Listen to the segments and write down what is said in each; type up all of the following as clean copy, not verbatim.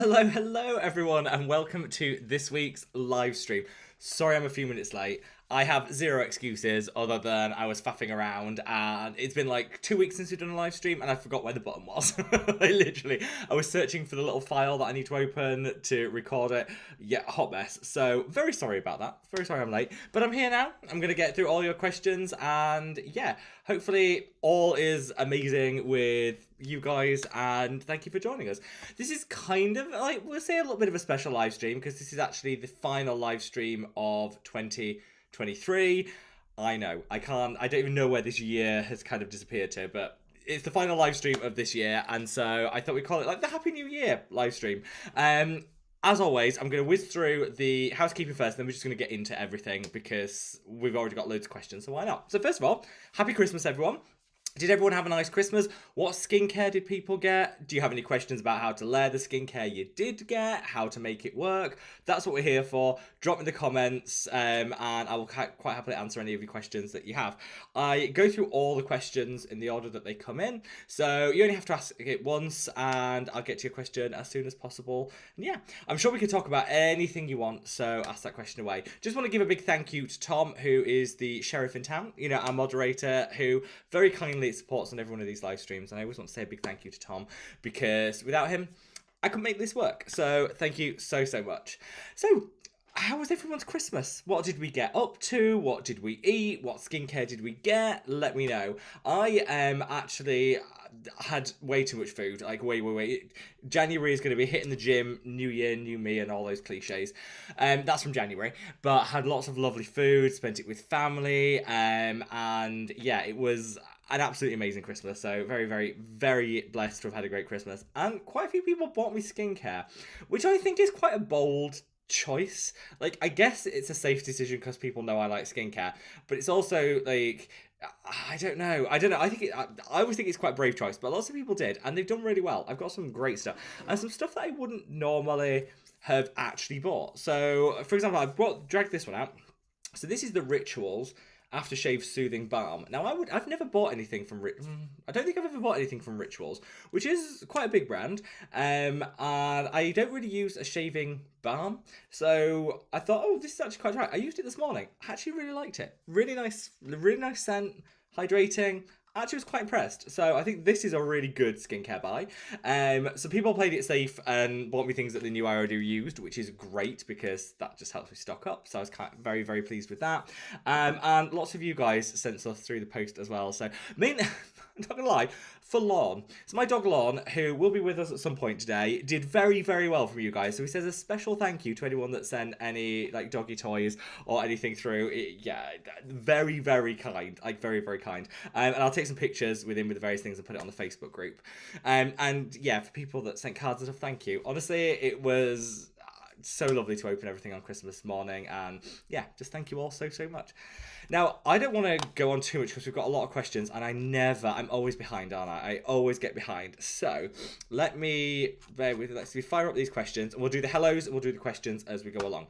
Hello everyone, and welcome to this week's live stream. Sorry I'm a few minutes late. I have zero excuses other than I was faffing around, and it's been like 2 weeks since we've done a live stream and I forgot where the button was. I was searching for the little file that I need to open to record it. Yeah, hot mess. So very sorry about that. Very sorry I'm late, but I'm here now. I'm going to get through all your questions, and yeah, hopefully all is amazing with you guys, and thank you for joining us. This is kind of like, we'll say, a little bit of a special live stream because this is actually the final live stream of 2023. I know, I don't even know where this year has kind of disappeared to, but it's the final live stream of this year, and so I thought we'd call it like the Happy New Year live stream. As always, I'm going to whiz through the housekeeping first, then we're just going to get into everything because we've already got loads of questions, so why not? So first of all, Happy Christmas, everyone. Did everyone have a nice Christmas? What skincare did people get? Do you have any questions about how to layer the skincare you did get? How to make it work? That's what we're here for. Drop in the comments, and I will quite happily answer any of your questions that you have. I go through all the questions in the order that they come in, so you only have to ask it once, and I'll get to your question as soon as possible. And yeah, I'm sure we can talk about anything you want, so ask that question away. Just want to give a big thank you to Tom, who is the sheriff in town, our moderator, who very kindly supports on every one of these live streams, and I always want to say a big thank you to Tom because without him I couldn't make this work, so thank you so much. So how was everyone's Christmas? What did we get up to? What did we eat? What skincare did we get? Let me know. I actually had way too much food, like way. January is going to be hitting the gym, new year, new me, and all those cliches. That's from January, but had lots of lovely food, spent it with family, and yeah, it was an absolutely amazing Christmas. So very blessed to have had a great Christmas, and quite a few people bought me skincare, which I think is quite a bold choice. Like, I guess it's a safe decision because people know I like skincare, but it's also like, I don't know. I always think it's quite a brave choice, but lots of people did, and they've done really well. I've got some great stuff and some stuff that I wouldn't normally have actually bought. So, for example, dragged this one out. So this is the Rituals Aftershave Soothing Balm. Now, I've never bought anything from I don't think I've ever bought anything from Rituals, which is quite a big brand. And I don't really use a shaving balm, so I thought, oh, this is actually quite right. I used it this morning. I actually really liked it. Really nice scent, hydrating. Actually was quite impressed. So I think this is a really good skincare buy. So people played it safe and bought me things that they knew I already used, which is great because that just helps me stock up. So I was very pleased with that. And lots of you guys sent stuff through the post as well. So I'm not gonna lie, for Lorne. So my dog Lorne, who will be with us at some point today, did very well from you guys. So he says a special thank you to anyone that sent any like doggy toys or anything through. Yeah, very kind, like very kind. And I'll take some pictures with him with the various things and put it on the Facebook group. And yeah, for people that sent cards and stuff, thank you. Honestly, it was so lovely to open everything on Christmas morning, and yeah, just thank you all so much. Now, I don't want to go on too much because we've got a lot of questions, and I'm always behind, aren't I? I always get behind. So let me let's fire up these questions, and we'll do the hellos and we'll do the questions as we go along.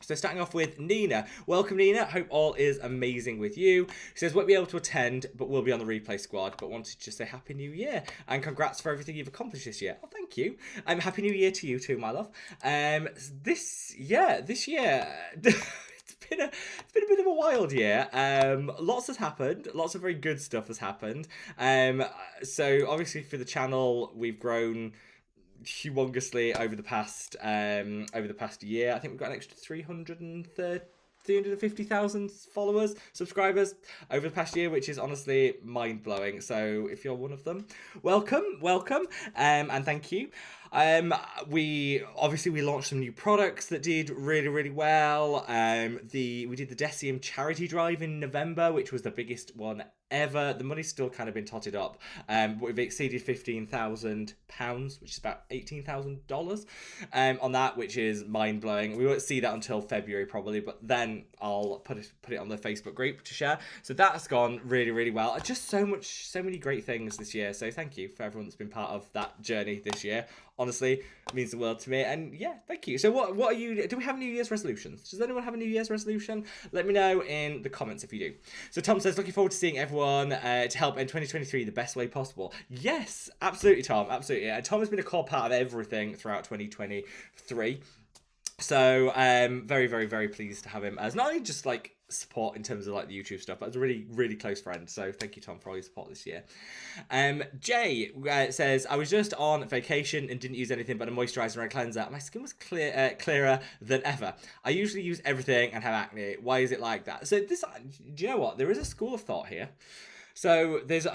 So starting off with Nina. Welcome, Nina. Hope all is amazing with you. She says, won't be able to attend, but will be on the replay squad, but wanted to say Happy New Year and congrats for everything you've accomplished this year. Oh, thank you. Happy New Year to you too, my love. This year, it's been a bit of a wild year. Lots has happened. Lots of very good stuff has happened. So obviously for the channel, we've grown humongously over the past year. I think we've got an extra 350,000 followers, subscribers over the past year, which is honestly mind-blowing. So if you're one of them, welcome, and thank you. We launched some new products that did really well. We did the Decium charity drive in November, which was the biggest one ever. The money's still kind of been totted up, but we've exceeded £15,000, which is about $18,000 on that, which is mind-blowing. We won't see that until February probably, but then I'll put it on the Facebook group to share. So that's gone really well. Just so many great things this year, so thank you for everyone that's been part of that journey this year. Honestly, it means the world to me, and yeah, thank you. So what are you, do we have New Year's resolutions? Does anyone have a New Year's resolution? Let me know in the comments if you do. So Tom says, looking forward to seeing everyone everyone to help in 2023 the best way possible. Yes, absolutely, Tom. Absolutely. And Tom has been a core part of everything throughout 2023. So very, very, very pleased to have him as not only just like support in terms of like the YouTube stuff, but as a really, really close friend. So thank you, Tom, for all your support this year. Jay says, I was just on vacation and didn't use anything but a moisturizer and a cleanser. My skin was clearer than ever. I usually use everything and have acne. Why is it like that? So this, do you know what? There is a school of thought here. So there's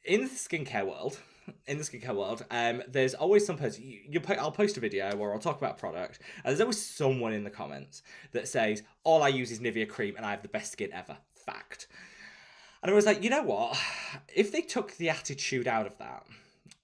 in the skincare world. There's always some person. I'll post a video or I'll talk about a product, and there's always someone in the comments that says, "All I use is Nivea cream, and I have the best skin ever." Fact. And I was like, you know what? If they took the attitude out of that,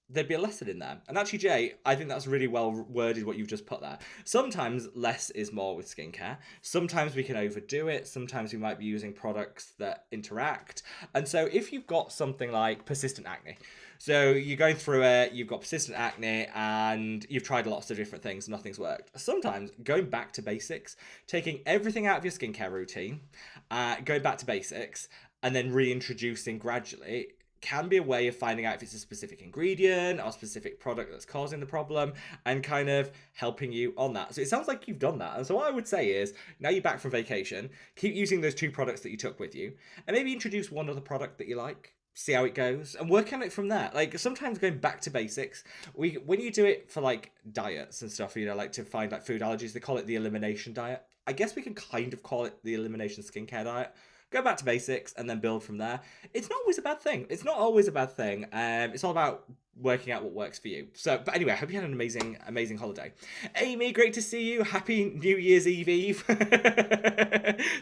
there'd be a lesson in there. And actually, Jay, I think that's really well worded what you've just put there. Sometimes less is more with skincare. Sometimes we can overdo it. Sometimes we might be using products that interact. And so if you've got something like persistent acne, so you're going through it, you've got persistent acne, and you've tried lots of different things, nothing's worked. Sometimes going back to basics, taking everything out of your skincare routine, going back to basics, and then reintroducing gradually can be a way of finding out if it's a specific ingredient or a specific product that's causing the problem and kind of helping you on that. So it sounds like you've done that. And so what I would say is, now you're back from vacation, keep using those 2 products that you took with you, and maybe introduce one other product that you like. See how it goes and work on it from there. Like sometimes going back to basics, when you do it for like diets and stuff, you know, like to find like food allergies, they call it the elimination diet. I guess we can kind of call it the elimination skincare diet. Go back to basics and then build from there. It's not always a bad thing. It's all about working out what works for you. So, but anyway, I hope you had an amazing holiday. Amy, great to see you. Happy New Year's Eve.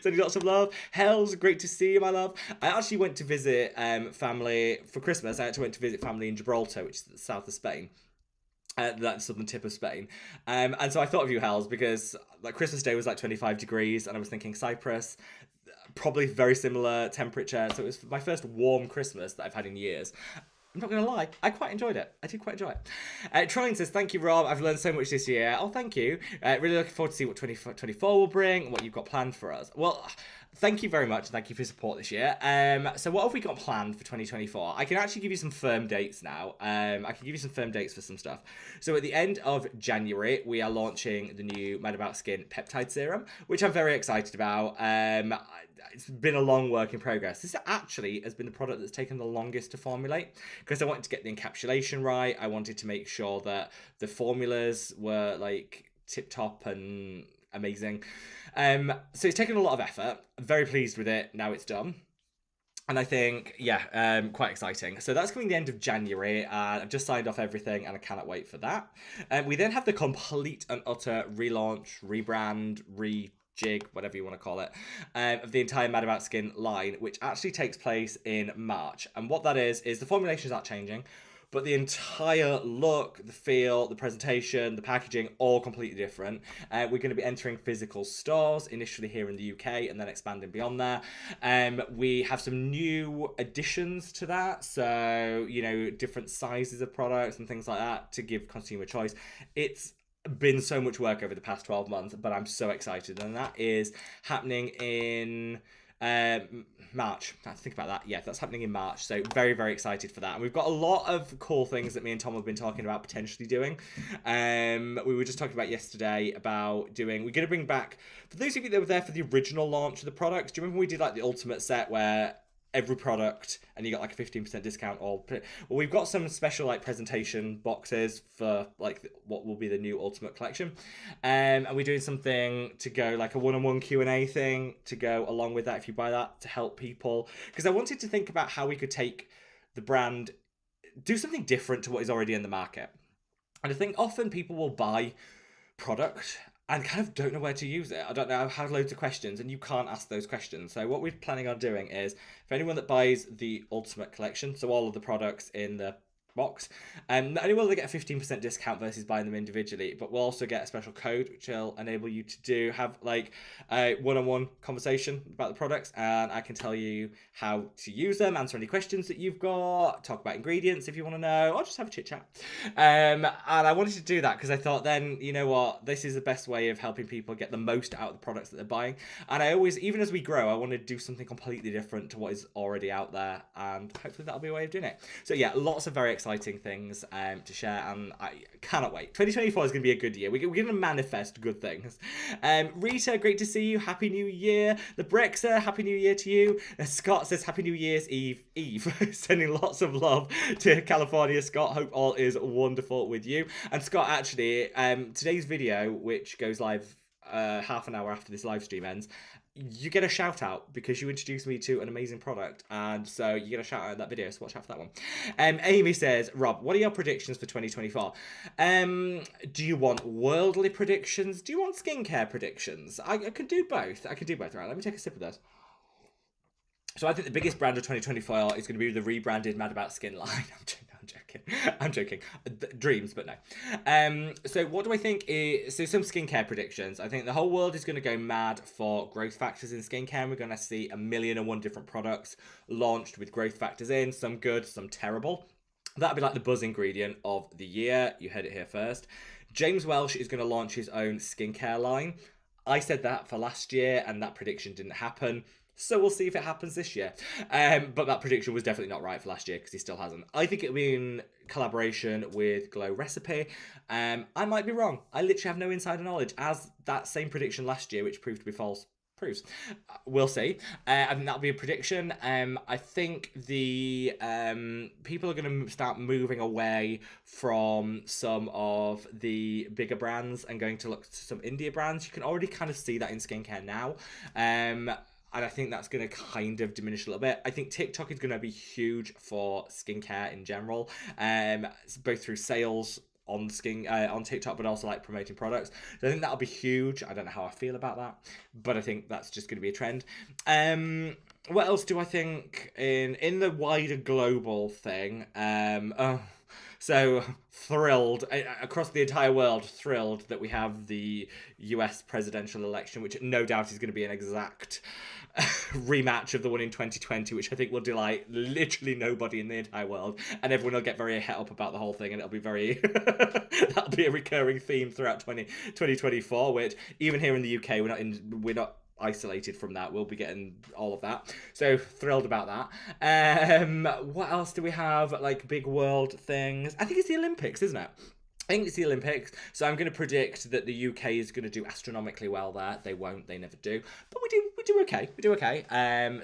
Sending lots of love. Hells, great to see you, my love. I actually went to visit family for Christmas. I actually went to visit family in Gibraltar, which is the south of Spain. That southern tip of Spain. And so I thought of you, Hells, because like Christmas Day was like 25 degrees, and I was thinking Cyprus, probably very similar temperature. So it was my first warm Christmas that I've had in years. I'm not going to lie, I quite enjoyed it. I did quite enjoy it. Trolling says, thank you, Rob. I've learned so much this year. Oh, thank you. Really looking forward to see what 2024 will bring and what you've got planned for us. Well, thank you very much. Thank you for your support this year. So what have we got planned for 2024? I can actually give you some firm dates now. I can give you some firm dates for some stuff. So at the end of January, we are launching the new Mad About Skin Peptide Serum, which I'm very excited about. It's been a long work in progress. This actually has been the product that's taken the longest to formulate because I wanted to get the encapsulation right. I wanted to make sure that the formulas were like tip top and amazing. So it's taken a lot of effort. I'm very pleased with it. Now it's done. And I think, yeah, quite exciting. So that's coming the end of January. I've just signed off everything and I cannot wait for that. We then have the complete and utter relaunch, rebrand, jig, whatever you want to call it, of the entire Mad About Skin line, which actually takes place in March. And what that is the formulations aren't changing, but the entire look, the feel, the presentation, the packaging, all completely different. We're going to be entering physical stores, initially here in the UK, and then expanding beyond there. We have some new additions to that, so, you know, different sizes of products and things like that to give consumer choice. It's been so much work over the past 12 months, but I'm so excited, and that is happening in March. I have to think about that. Yeah, that's happening in March, so very, very excited for that. And we've got a lot of cool things that me and Tom have been talking about potentially doing. We were just talking about yesterday about doing, we're going to bring back, for those of you that were there for the original launch of the products, do you remember we did like the ultimate set where every product and you got like a 15% discount? Well, we've got some special like presentation boxes for like what will be the new ultimate collection, and we're doing something to go like a one-on-one Q&A thing to go along with that if you buy that, to help people, because I wanted to think about how we could take the brand, do something different to what is already in the market. And I think often people will buy product and kind of don't know where to use it. I don't know, I've had loads of questions and you can't ask those questions. So what we're planning on doing is, for anyone that buys the Ultimate Collection, so all of the products in the box. Not only will they get a 15% discount versus buying them individually, but we'll also get a special code which will enable you to have like a one-on-one conversation about the products, and I can tell you how to use them, answer any questions that you've got, talk about ingredients if you want to know, or just have a chit chat. And I wanted to do that because I thought, then you know what, this is the best way of helping people get the most out of the products that they're buying. And I always, even as we grow, I want to do something completely different to what is already out there, and hopefully that'll be a way of doing it. So yeah, lots of very exciting things to share, and I cannot wait. 2024 is going to be a good year. We're going to manifest good things. Rita, great to see you. Happy New Year. The Brexer, Happy New Year to you. Scott says Happy New Year's Eve. Sending lots of love to California, Scott. Hope all is wonderful with you. And Scott, actually, today's video, which goes live half an hour after this live stream ends, you get a shout out because you introduced me to an amazing product, and so you get a shout out in that video, so watch out for that one. Amy says, Rob, what are your predictions for 2024? Do you want worldly predictions? Do you want skincare predictions? I can do both. Right, let me take a sip of this. So I think the biggest brand of 2024 is going to be the rebranded Mad About Skin line. I'm joking. Dreams, but no. So what do I think is... So some skincare predictions. I think the whole world is going to go mad for growth factors in skincare. And we're going to see 1,000,001 different products launched with growth factors in. Some good, some terrible. That'll be like the buzz ingredient of the year. You heard it here first. James Welsh is going to launch his own skincare line. I said that for last year, and that prediction didn't happen. So we'll see if it happens this year. But that prediction was definitely not right for last year because he still hasn't. I think it'll be in collaboration with Glow Recipe. I might be wrong. I literally have no insider knowledge, as that same prediction last year, which proved to be false, proves. We'll see. I think that'll be a prediction. I think the people are going to start moving away from some of the bigger brands and going to look to some indie brands. You can already kind of see that in skincare now. And I think that's going to kind of diminish a little bit. I think TikTok is going to be huge for skincare in general, both through sales on TikTok, but also like promoting products. So I think that'll be huge. I don't know how I feel about that, but I think that's just going to be a trend. What else do I think in the wider global thing? So thrilled across the entire world, thrilled that we have the US presidential election, which no doubt is going to be an exact rematch of the one in 2020, which I think will delight literally nobody in the entire world, and everyone will get very het up about the whole thing, and it'll be very that'll be a recurring theme throughout 2024, which even here in the UK we're not isolated from that. We'll be getting all of that, so thrilled about that. What else do we have, like big world things? I think it's the Olympics, isn't it? I think it's the Olympics, so I'm going to predict that the UK is going to do astronomically well there. They won't, they never do, but we do okay.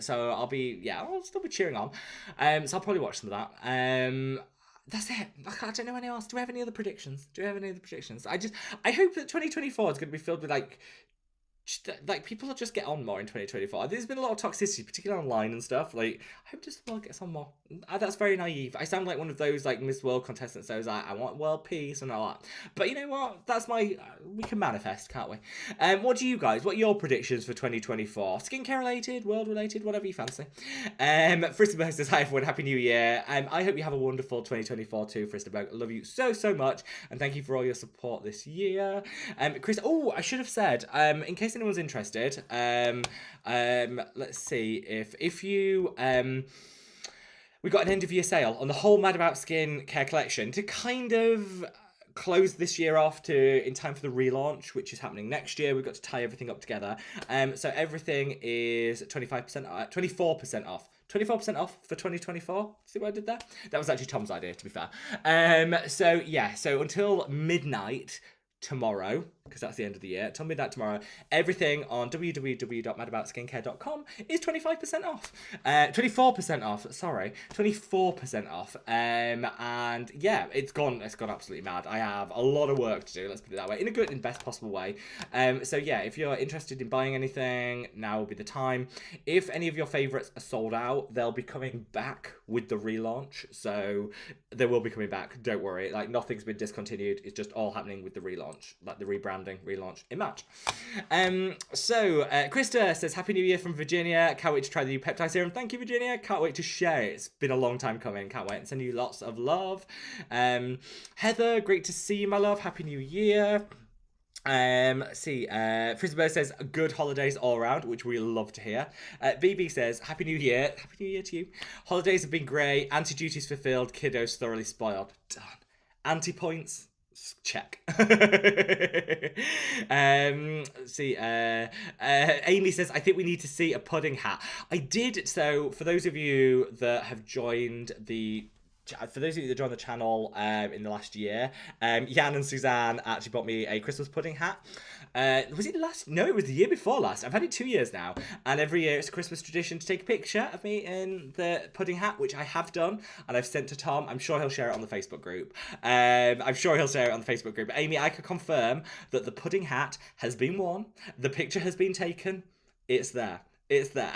So I'll still be cheering on. So I'll probably watch some of that. That's it. I don't know any else. Do we have any other predictions? I hope that 2024 is going to be filled with like people will just get on more in 2024. There's been a lot of toxicity, particularly online and stuff. Like, I hope just the world gets on more. That's very naive. I sound like one of those like Miss World contestants that was like, I want world peace and all that. But you know what? That's we can manifest, can't we? What are your predictions for 2024? Skincare related, world related, whatever you fancy. Fristerberg says, hi everyone, Happy New Year. I hope you have a wonderful 2024 too, Fristerberg. I love you so much, and thank you for all your support this year. Chris, I should have said, in case anyone's interested, let's see if you we got an end of year sale on the whole Mad About Skin care collection to kind of close this year off in time for the relaunch, which is happening next year. We've got to tie everything up together. So everything is 24% off. 24% off for 2024. See what I did there? That was actually Tom's idea, to be fair. So until midnight tomorrow, because that's the end of the year, till midnight tomorrow, everything on www.madaboutskincare.com is 25% off. 24% off, sorry. 24% off. And yeah, it's gone absolutely mad. I have a lot of work to do, let's put it that way, in a good and best possible way. So yeah, if you're interested in buying anything, now will be the time. If any of your favorites are sold out, they'll be coming back with the relaunch. So they will be coming back, don't worry. Like, nothing's been discontinued, it's just all happening with the relaunch. relaunch, like the rebranding, relaunch in March. So Krista says, Happy New Year from Virginia. Can't wait to try the new peptide serum. Thank you, Virginia. Can't wait to share it. It's been a long time coming. Can't wait. And send you lots of love. Heather, great to see you, my love. Happy New Year. Frisbee says good holidays all around, which we love to hear. BB says Happy New Year. Happy New Year to you. Holidays have been great. Anti-duties fulfilled. Kiddos thoroughly spoiled. Done. Anti-points. Check. Amy says, I think we need to see a pudding hat. I did. So for those of you that have joined the channel in the last year, Jan and Suzanne actually bought me a Christmas pudding hat. Was it last? No, it was the year before last. I've had it 2 years now, and every year it's a Christmas tradition to take a picture of me in the pudding hat, which I have done, and I've sent to Tom. I'm sure he'll share it on the Facebook group. Amy, I can confirm that the pudding hat has been worn. The picture has been taken. It's there. It's there.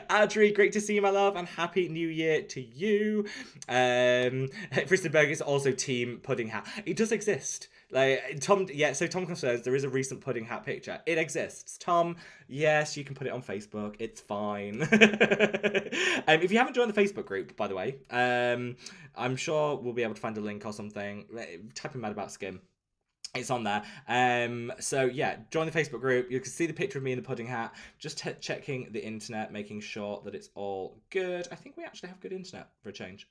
Audrey, great to see you, my love, and Happy New Year to you. Fristenberg is also team pudding hat. It does exist. Tom confirms there is a recent pudding hat picture. It exists. Tom, yes, you can put it on Facebook. It's fine. If you haven't joined the Facebook group, by the way, I'm sure we'll be able to find a link or something. Type in Mad About Skin. It's on there. So yeah, join the Facebook group. You can see the picture of me in the pudding hat. Just checking the internet, making sure that it's all good. I think we actually have good internet for a change.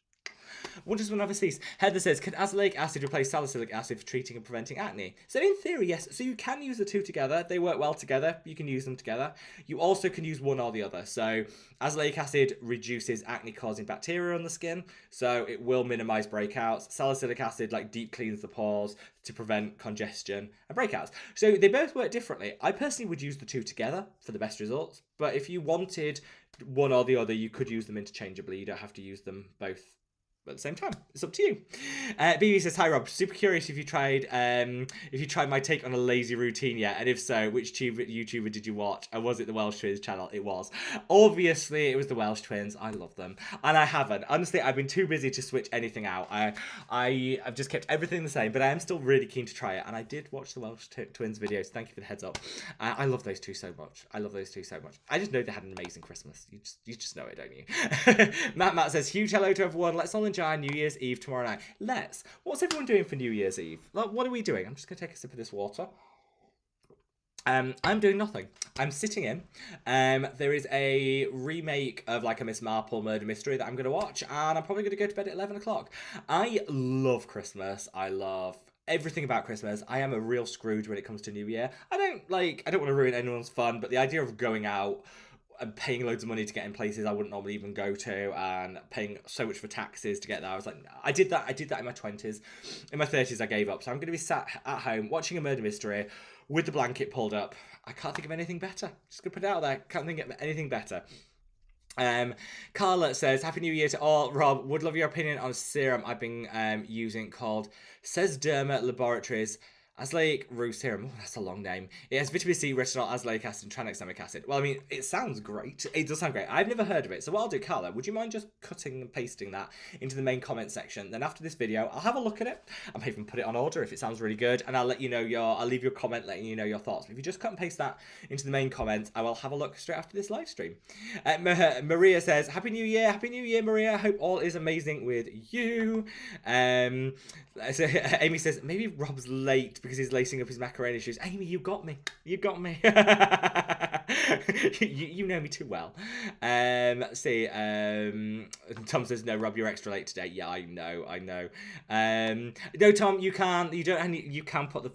Wonders will never cease. Heather says, can azelaic acid replace salicylic acid for treating and preventing acne? So in theory, yes. So you can use the two together. They work well together. You can use them together. You also can use one or the other. So azelaic acid reduces acne-causing bacteria on the skin, so it will minimize breakouts. Salicylic acid deep cleans the pores to prevent congestion and breakouts. So they both work differently. I personally would use the two together for the best results. But if you wanted one or the other, you could use them interchangeably. You don't have to use them both at the same time. It's up to you. BB says, hi Rob, super curious if you tried my take on a lazy routine yet, and if so, which YouTuber did you watch, and was it the Welsh Twins channel? It was. Obviously it was the Welsh Twins. I love them, and I haven't, honestly, I've been too busy to switch anything out. I've just kept everything the same, but I am still really keen to try it, and I did watch the Welsh Twins videos. Thank you for the heads up. I love those two so much. I just know they had an amazing Christmas. You just know it, don't you? Matt says, huge hello to everyone. Let's all enjoy New Year's Eve tomorrow night. What's everyone doing for New Year's Eve? What are we doing? I'm just going to take a sip of this water. I'm doing nothing. I'm sitting in. There is a remake of a Miss Marple murder mystery that I'm going to watch, and I'm probably going to go to bed at 11 o'clock. I love Christmas. I love everything about Christmas. I am a real Scrooge when it comes to New Year. I don't want to ruin anyone's fun, but the idea of going out and paying loads of money to get in places I wouldn't normally even go to, and paying so much for taxes to get there, I was like, I did that in my 20s. In my 30s, I gave up. So I'm going to be sat at home watching a murder mystery with the blanket pulled up. I can't think of anything better. Just going to put it out there. Can't think of anything better. Carla says, Happy New Year to all. Rob, would love your opinion on a serum I've been using called Says Derma Laboratories Azelaic Rue Serum. Oh, that's a long name. It has vitamin C, retinol, azelaic acid, and tranexamic acid. Well, I mean, it sounds great. It does sound great. I've never heard of it. So what I'll do, Carla, would you mind just cutting and pasting that into the main comment section? Then after this video, I'll have a look at it. I may even put it on order if it sounds really good. And I'll let you know I'll leave you a comment letting you know your thoughts. But if you just cut and paste that into the main comment, I will have a look straight after this live stream. Maria says, Happy New Year. Happy New Year, Maria. Hope all is amazing with you. So Amy says, maybe Rob's late because he's lacing up his macaroni shoes. Amy, you got me. You know me too well. Tom says, no, Rob, you're extra late today. Yeah, I know. No, Tom, you can put the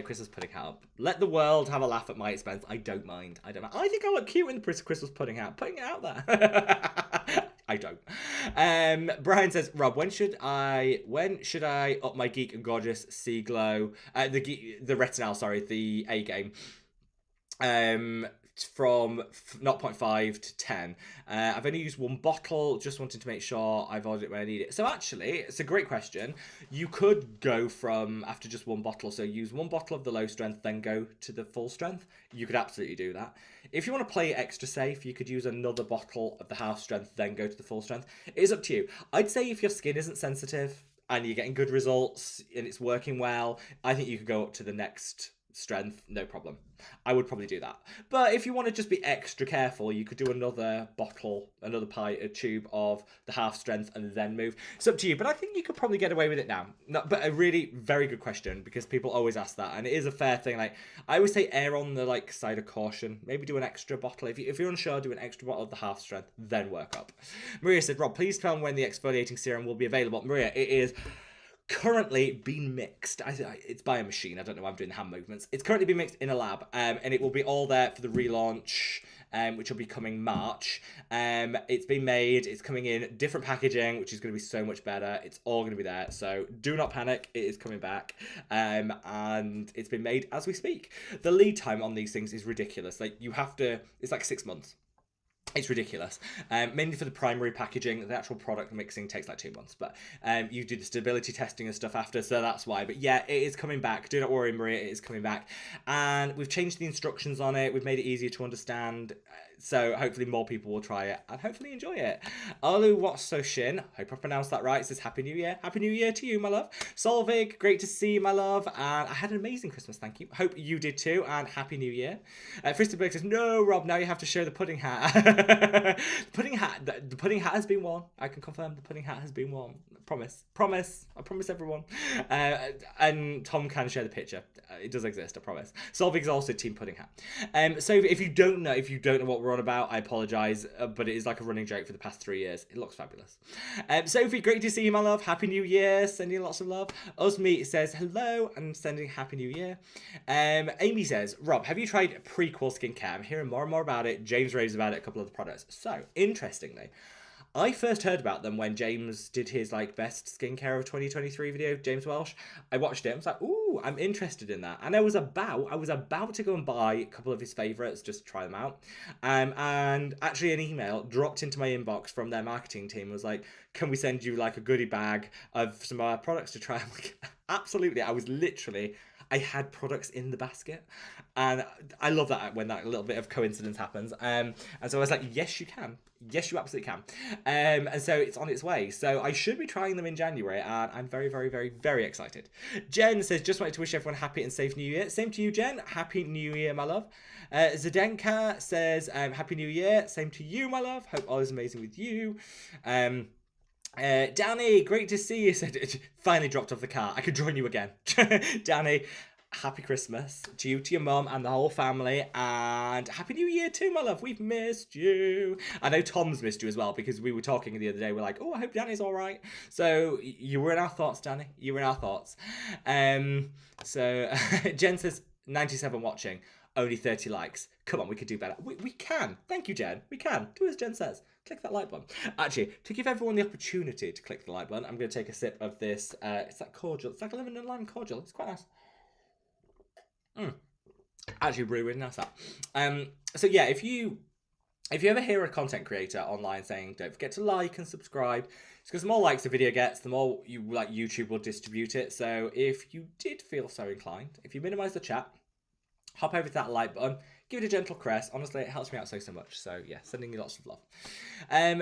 Christmas pudding hat up. Let the world have a laugh at my expense. I don't mind. I think I look cute in the Christmas pudding hat. Putting it out there. I don't. Brian says, Rob, when should I up my Geek and Gorgeous C Glow, the retinol, sorry, the A game, from 0.5 to 10. I've only used one bottle, just wanted to make sure I've ordered it when I need it. So actually, it's a great question. You could go from, after just one bottle, so use one bottle of the low strength, then go to the full strength. You could absolutely do that. If you want to play it extra safe, you could use another bottle of the half strength, then go to the full strength. It is up to you. I'd say if your skin isn't sensitive, and you're getting good results and it's working well, I think you could go up to the next strength, no problem. I would probably do that. But if you want to just be extra careful, you could do another bottle, another pint, a tube of the half strength and then move. It's up to you, but I think you could probably get away with it now. No, but a really very good question, because people always ask that, and it is a fair thing. Like, I always say err on the like side of caution. Maybe do an extra bottle. If you're unsure, do an extra bottle of the half strength, then work up. Maria said, Rob, please tell me when the exfoliating serum will be available. Maria, it is currently being mixed. It's by a machine. I don't know why I'm doing the hand movements. It's currently being mixed in a lab, and it will be all there for the relaunch, which will be coming March. It's been made. It's coming in different packaging, which is going to be so much better. It's all going to be there. So do not panic. It is coming back, and it's been made as we speak. The lead time on these things is ridiculous. Like, you have to. It's like 6 months. It's ridiculous. Mainly for the primary packaging. The actual product mixing takes like 2 months, but you do the stability testing and stuff after, so that's why. But yeah, it is coming back. Do not worry, Maria, it is coming back. And we've changed the instructions on it. We've made it easier to understand. So hopefully more people will try it and hopefully enjoy it. Olu What's So Shin, hope I pronounced that right, says Happy New Year. Happy New Year to you, my love. Solvig, great to see you, my love. And I had an amazing Christmas, thank you. Hope you did too, and Happy New Year. Fristerberg says, no, Rob, now you have to show the pudding hat. The pudding hat has been worn. I can confirm the pudding hat has been worn. Promise. I promise everyone. And Tom can share the picture. It does exist, I promise. Solvig's also team pudding hat. So if you don't know what we're on about, I apologise, but it is like a running joke for the past 3 years. It looks fabulous. Sophie, great to see you, my love. Happy New Year. Sending lots of love. Osmi says hello and sending Happy New Year. Amy says, Rob, have you tried prequel skincare? I'm hearing more and more about it. James raves about it, a couple of the products. So, interestingly, I first heard about them when James did his like best skincare of 2023 video, James Welsh. I watched it. I was like, ooh, I'm interested in that. And I was about to go and buy a couple of his favorites just to try them out. And actually an email dropped into my inbox from their marketing team, was like, can we send you like a goodie bag of some of our products to try? I'm like, absolutely. I had products in the basket, and I love that when that little bit of coincidence happens. And so I was like, yes, you can. Yes, you absolutely can. And so it's on its way. So I should be trying them in January, and I'm very, very, very, very excited. Jen says, just wanted to wish everyone happy and safe New Year. Same to you, Jen. Happy New Year, my love. Zdenka says, Happy New Year. Same to you, my love. Hope all is amazing with you. Danny, great to see you. Said, finally dropped off the car. I could join you again. Danny, happy Christmas to you, to your mum and the whole family, and Happy New Year too, my love. We've missed you. I know Tom's missed you as well, because we were talking the other day. We're like, oh, I hope Danny's all right. So you were in our thoughts, Danny. You were in our thoughts. So Jen says, 97 watching, only 30 likes. Come on, we could do better. We can. Thank you, Jen. We can. Do as Jen says. Click that like button. Actually, to give everyone the opportunity to click the like button, I'm going to take a sip of this. It's that cordial. It's like a lemon and lime cordial. It's quite nice. Actually, really, really nice that. So yeah, if you ever hear a content creator online saying, don't forget to like and subscribe, it's because the more likes the video gets, the more YouTube will distribute it. So if you did feel so inclined, if you minimize the chat, hop over to that like button, give it a gentle caress. Honestly, it helps me out so much. So yeah, sending you lots of love.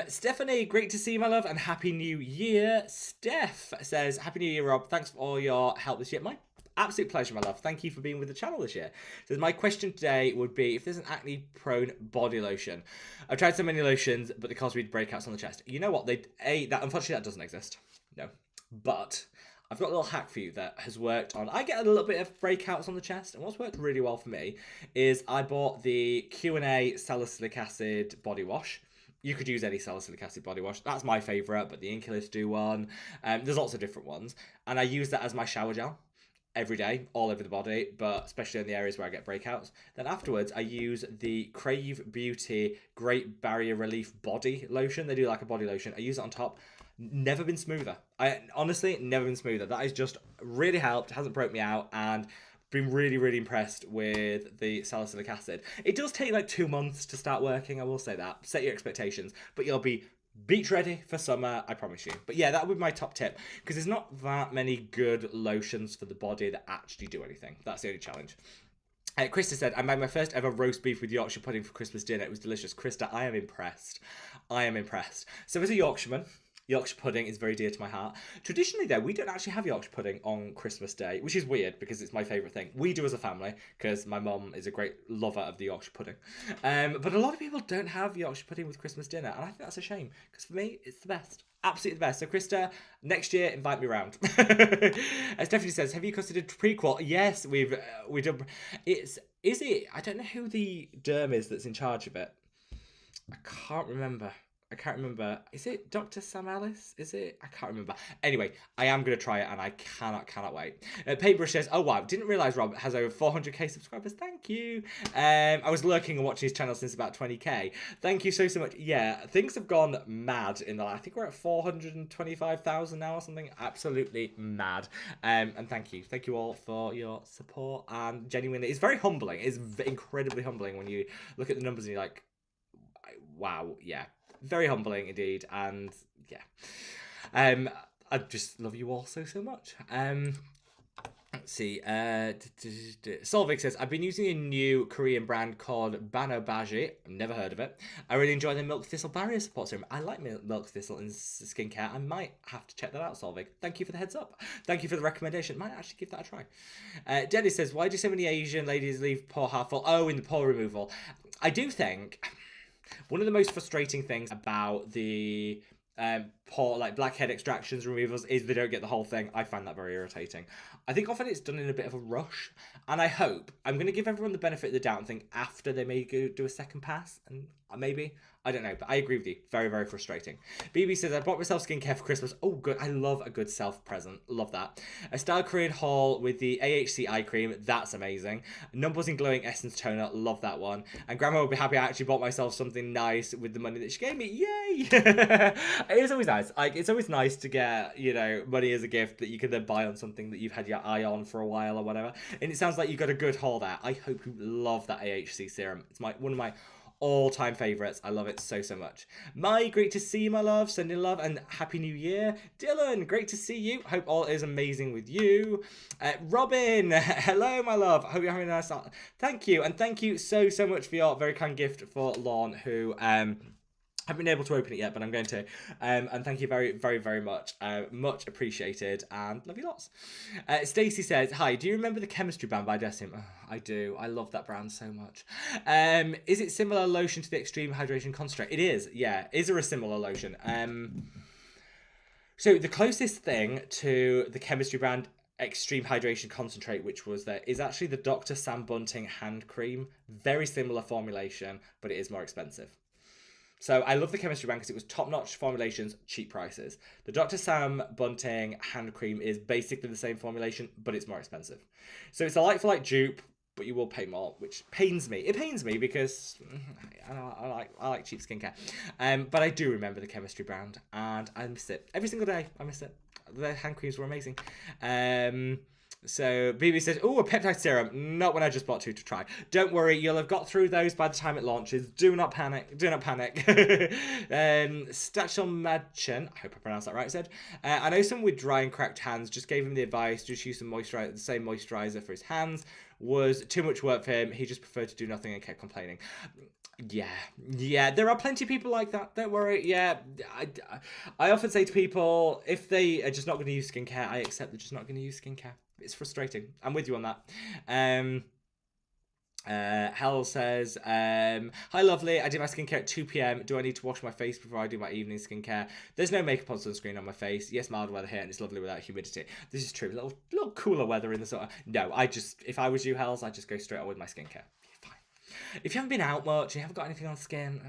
Stephanie, great to see you, my love, and Happy New Year. Steph says, Happy New Year, Rob. Thanks for all your help this year. My absolute pleasure, my love. Thank you for being with the channel this year. So my question today would be, if there's an acne-prone body lotion. I've tried so many lotions, but they cause me breakouts on the chest. You know what? Unfortunately, that doesn't exist. No. But I've got a little hack for you that has worked on. I get a little bit of breakouts on the chest, and what's worked really well for me is I bought the Q&A salicylic acid body wash. You could use any salicylic acid body wash. That's my favourite, but the Inculus do one. There's lots of different ones. And I use that as my shower gel every day, all over the body, but especially in the areas where I get breakouts. Then afterwards, I use the Crave Beauty Great Barrier Relief Body Lotion. They do like a body lotion. I use it on top. Never been smoother. Honestly, never been smoother. That has just really helped. Hasn't broke me out, and been really, really impressed with the salicylic acid. It does take like 2 months to start working, I will say that. Set your expectations, but you'll be beach ready for summer, I promise you. But yeah, that would be my top tip, because there's not that many good lotions for the body that actually do anything. That's the only challenge. Krista said, I made my first ever roast beef with Yorkshire pudding for Christmas dinner. It was delicious. Krista, I am impressed. I am impressed. So as a Yorkshireman, Yorkshire pudding is very dear to my heart. Traditionally, though, we don't actually have Yorkshire pudding on Christmas Day, which is weird because it's my favourite thing. We do as a family because my mum is a great lover of the Yorkshire pudding. But a lot of people don't have Yorkshire pudding with Christmas dinner, and I think that's a shame because for me, it's the best. Absolutely the best. So, Krista, next year, invite me round. As Stephanie says, have you considered prequel? Yes, we've done. Is it? I don't know who the derm is that's in charge of it. I can't remember. Is it Dr. Sam Ellis? Is it? I can't remember. Anyway, I am going to try it and I cannot wait. Paintbrush says, oh wow, didn't realise Rob has over 400k subscribers. Thank you. I was lurking and watching his channel since about 20k. Thank you so much. Yeah, things have gone mad in the last, I think we're at 425,000 now or something. Absolutely mad. And thank you. Thank you all for your support. And genuinely, it's very humbling. It's incredibly humbling when you look at the numbers and you're like, wow, yeah. Very humbling indeed, and yeah, I just love you all so much. Let's see. Solvik says, I've been using a new Korean brand called Banobaji. I've never heard of it. I really enjoy the milk thistle barrier support serum. I like milk thistle in skincare. I might have to check that out, Solvik. Thank you for the heads up. Thank you for the recommendation. Might actually give that a try. Dennis says, why do so many Asian ladies leave pore half full? Oh, in the pore removal. I do think one of the most frustrating things about the pore, like blackhead extractions, removals, is they don't get the whole thing. I find that very irritating. I think often it's done in a bit of a rush, and I hope, I'm going to give everyone the benefit of the doubt and think after they may go do a second pass, and maybe, I don't know, but I agree with you. Very, very frustrating. BB says, I bought myself skincare for Christmas. Oh, good. I love a good self-present. Love that. A style Korean haul with the AHC eye cream. That's amazing. Numbers in glowing essence toner. Love that one. And Grandma will be happy I actually bought myself something nice with the money that she gave me. Yay! It is always nice. Like, it's always nice to get, you know, money as a gift that you can then buy on something that you've had your eye on for a while or whatever. And it sounds like you've got a good haul there. I hope you love that AHC serum. It's one of my all-time favourites. I love it so much. Mai, great to see you, my love. Sending love and Happy New Year. Dylan, great to see you. Hope all is amazing with you. Robin, hello, my love. Hope you're having a nice night. Thank you, and thank you so much for your very kind gift for Lorne, who haven't been able to open it yet, but I'm going to. And thank you very much. Much appreciated, and love you lots. Stacey says, hi, do you remember the chemistry brand by Decim? Oh, I do. I love that brand so much. Is it similar lotion to the Extreme Hydration Concentrate? It is, yeah. Is there a similar lotion? So the closest thing to the chemistry brand Extreme Hydration Concentrate, which was there, is actually the Dr. Sam Bunting hand cream. Very similar formulation, but it is more expensive. So I love the chemistry brand because it was top-notch formulations, cheap prices. The Dr. Sam Bunting hand cream is basically the same formulation, but it's more expensive. So it's a like-for-like dupe, but you will pay more, which pains me. It pains me because I like cheap skincare. But I do remember the chemistry brand, and I miss it. Every single day, I miss it. The hand creams were amazing. So BB says, oh, a peptide serum. Not when I just bought two to try. Don't worry, you'll have got through those by the time it launches. Do not panic. Do not panic. Stachel Madchen, I hope I pronounced that right, said, I know someone with dry and cracked hands, just gave him the advice, just use the same moisturizer for his hands. Was too much work for him. He just preferred to do nothing and kept complaining. Yeah, there are plenty of people like that. Don't worry. Yeah, I often say to people, if they are just not going to use skincare, I accept they're just not going to use skincare. It's frustrating. I'm with you on that. Hell says, hi lovely, I do my skincare at 2 p.m. Do I need to wash my face before I do my evening skincare? There's no makeup on sunscreen on my face. Yes, mild weather here, and it's lovely without humidity. This is true. A little cooler weather in the summer. No, if I was you, Hells, I'd just go straight on with my skincare. If you haven't been out much, you haven't got anything on skin,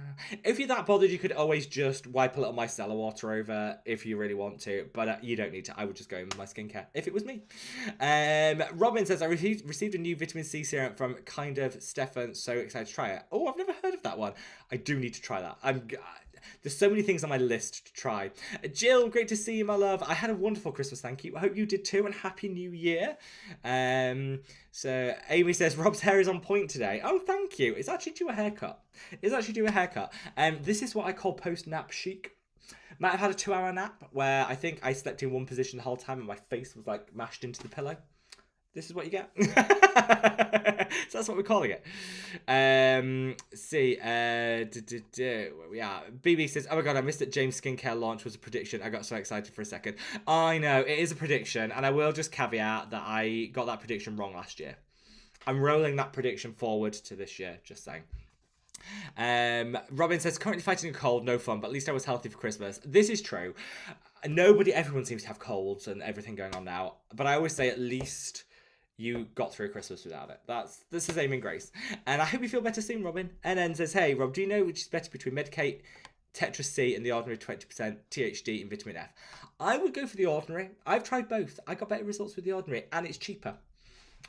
if you're that bothered, you could always just wipe a little micellar water over if you really want to, but you don't need to. I would just go in with my skincare if it was me. Robin says, I received a new vitamin C serum from Kind of Stefan, so excited to try it. Oh, I've never heard of that one. I do need to try that. There's so many things on my list to try. Jill, great to see you, my love. I had a wonderful Christmas, thank you. I hope you did too, and Happy New Year. So Amy says, Rob's hair is on point today. Oh, thank you. It's actually due a haircut. This is what I call post-nap chic. Might have had a 2-hour nap where I think I slept in one position the whole time and my face was like mashed into the pillow. This is what you get. So that's what we're calling it. See, where we are. BB says, oh my god, I missed that James Skincare launch was a prediction. I got so excited for a second. I know, it is a prediction, and I will just caveat that I got that prediction wrong last year. I'm rolling that prediction forward to this year, just saying. Robin says, currently fighting a cold, no fun, but at least I was healthy for Christmas. This is true. Everyone seems to have colds and everything going on now, but I always say at least you got through Christmas without it. This is aiming grace. And I hope you feel better soon, Robin. And then says, hey, Rob, do you know which is better between Medicate, Tetra C, and the ordinary 20% THD and vitamin F? I would go for the ordinary. I've tried both. I got better results with the ordinary, and it's cheaper.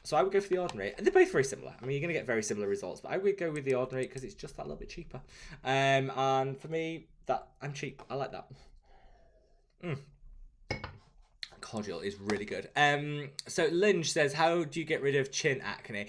So I would go for the ordinary. And they're both very similar. I mean, you're going to get very similar results, but I would go with the ordinary because it's just that little bit cheaper. And for me, I'm cheap. I like that. Cordial is really good. So Lynch says, how do you get rid of chin acne?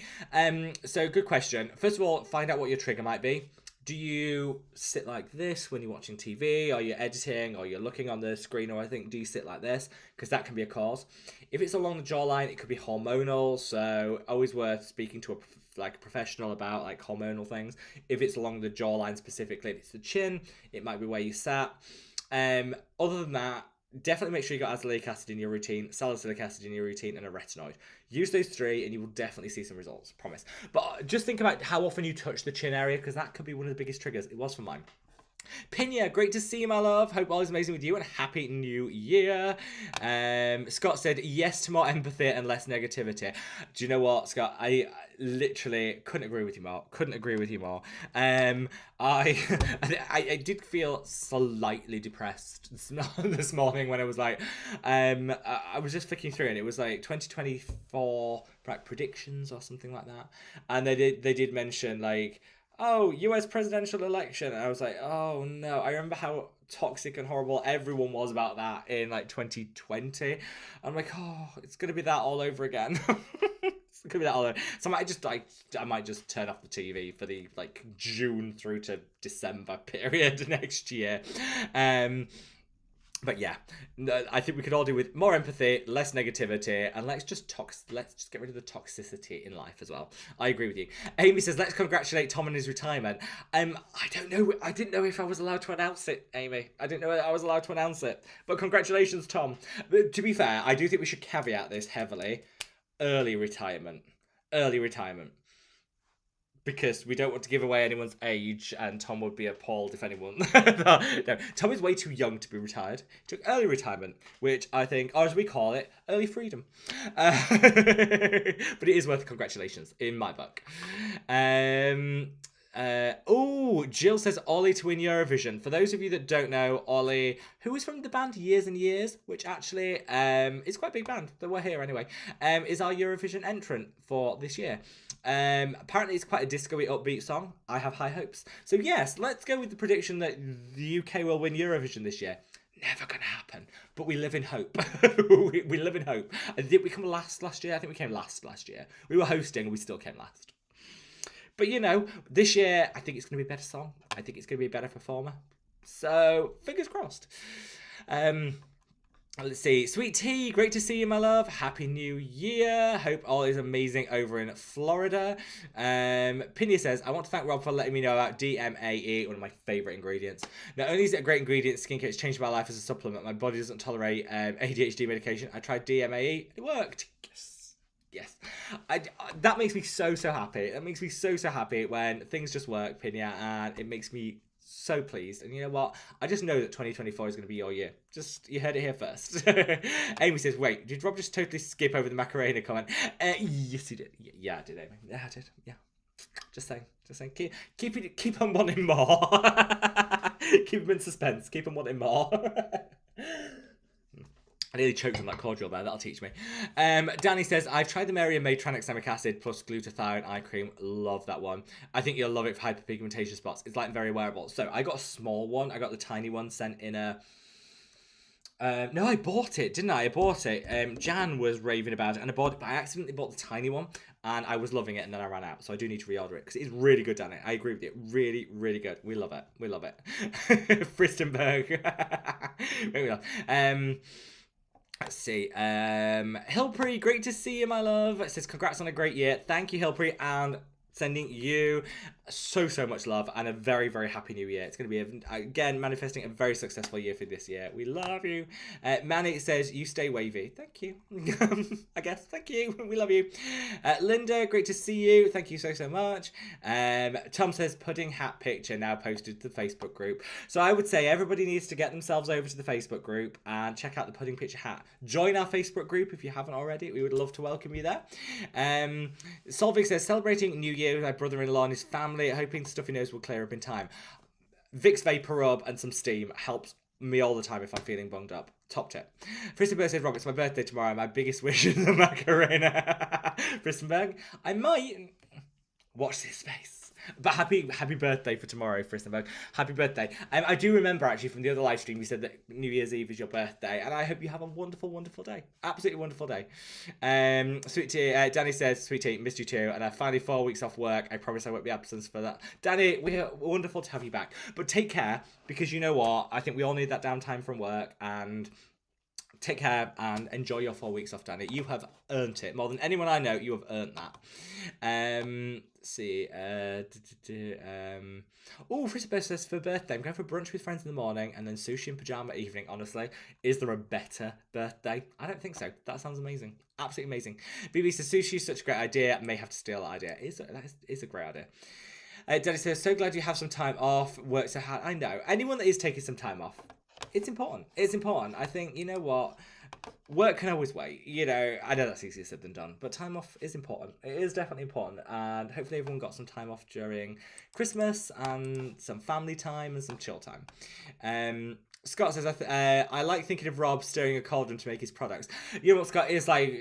So good question. First of all, find out what your trigger might be. Do you sit like this when you're watching TV, or you're editing, or you're looking on the screen, or do you sit like this? Because that can be a cause. If it's along the jawline, it could be hormonal, so always worth speaking to a professional about hormonal things. If it's along the jawline specifically, if it's the chin, it might be where you sat. Other than that, definitely make sure you got azelaic acid in your routine, salicylic acid in your routine, and a retinoid. Use those 3 and you will definitely see some results, promise. But just think about how often you touch the chin area, because that could be one of the biggest triggers. It was for mine. Pinya, great to see you, my love. Hope all is amazing with you, and happy new year. Scott said, yes to more empathy and less negativity. Do you know what, Scott? I literally couldn't agree with you more. I did feel slightly depressed this morning when I was I was just flicking through, and it was 2024 predictions or something like that, and they did mention oh, US presidential election. And I was like, oh no. I remember how toxic and horrible everyone was about that in 2020. I'm like, oh, it's going to be that all over again. It's going to be that all over. So I might just turn off the TV for the June through to December period next year. But yeah, I think we could all do with more empathy, less negativity, and let's just get rid of the toxicity in life as well. I agree with you. Amy says, let's congratulate Tom on his retirement. I don't know. I didn't know if I was allowed to announce it, Amy. I didn't know I was allowed to announce it. But congratulations, Tom. But to be fair, I do think we should caveat this heavily. Early retirement. Because we don't want to give away anyone's age, and Tom would be appalled if anyone... no, Tom is way too young to be retired. He took early retirement, which I think, or as we call it, early freedom. But it is worth congratulations, in my book. Jill says Ollie to win Eurovision. For those of you that don't know, Ollie, who is from the band Years and Years, which actually is quite a big band, they were here anyway, is our Eurovision entrant for this year. Apparently it's quite a disco-y upbeat song. I have high hopes. So yes, let's go with the prediction that the UK will win Eurovision this year. Never gonna happen, but we live in hope. we live in hope. Did we come last year? I think we came last year. We were hosting and we still came last. But this year I think it's gonna be a better song. I think it's gonna be a better performer. So fingers crossed. Let's see. Sweet Tea, great to see you, my love. Happy New Year. Hope all is amazing over in Florida. Pinya says, I want to thank Rob for letting me know about DMAE, one of my favourite ingredients. Not only is it a great ingredient, skincare, it's changed my life as a supplement. My body doesn't tolerate ADHD medication. I tried DMAE. It worked. Yes. That makes me so happy. That makes me so happy when things just work, Pinya, and it makes me so pleased. And you know what? I just know that 2024 is going to be your year. You heard it here first. Amy says, wait, did Rob just totally skip over the Macarena comment? Yes, he did. Yeah, I did, Amy. Yeah, I did. Yeah. Just saying. Keep on wanting more. Keep them in suspense. Keep on wanting more. I nearly choked on that cordial there. That'll teach me. Danny says, I've tried the Mary made tranexamic acid plus glutathione eye cream. Love that one. I think you'll love it for hyperpigmentation spots. It's very wearable. So I got a small one. I got the tiny one sent in a... no, I bought it, didn't I? I bought it. Jan was raving about it, and I bought it, but I accidentally bought the tiny one, and I was loving it, and then I ran out. So I do need to reorder it, because it's really good, Danny. I agree with you. Really, really good. We love it. We love it. Fristenberg. Let's see. Hilpri, great to see you, my love. It says congrats on a great year. Thank you, Hilpri, and sending you so much love and a very happy new year. It's going to be again manifesting a very successful year for this year. We love you. Manny says you stay wavy. Thank you. I guess. Thank you. We love you. Linda, great to see you. Thank you so much. Tom says pudding hat picture now posted to the Facebook group. So I would say everybody needs to get themselves over to the Facebook group and check out the pudding picture hat. Join our Facebook group if you haven't already. We would love to welcome you there. Solvik says celebrating New Year with my brother-in-law and his family, hoping stuffy nose will clear up in time. Vicks Vapor Rub and some steam helps me all the time if I'm feeling bunged up. Top tip. Fristenberg says, Rob, it's my birthday tomorrow. My biggest wish is the Macarena. Fristenberg, I might watch this space. But happy birthday for tomorrow, Fristenberg. Happy birthday. I do remember actually from the other live stream you said that New Year's Eve is your birthday, and I hope you have a wonderful day. Absolutely wonderful day. Sweet tea. Danny says, sweet tea, missed you too, and I finally 4 weeks off work. I promise I won't be absent for that. Danny, we're wonderful to have you back. But take care, because you know what? I think we all need that downtime from work, and take care and enjoy your 4 weeks off, Danny. You have earned it. More than anyone I know, you have earned that. Let's see. Oh, Frisbee says for birthday, I'm going for brunch with friends in the morning and then sushi and pajama evening. Honestly, is there a better birthday? I don't think so. That sounds amazing. Absolutely amazing. BB says sushi is such a great idea. I may have to steal that idea. That is a great idea. Dennis says, so glad you have some time off. Work so hard. I know. Anyone that is taking some time off, it's important. It's important. I think, you know what? Work can always wait. You know, I know that's easier said than done, but time off is important. It is definitely important. And hopefully everyone got some time off during Christmas and some family time and some chill time. Scott says, I like thinking of Rob stirring a cauldron to make his products. You know what, Scott? It's like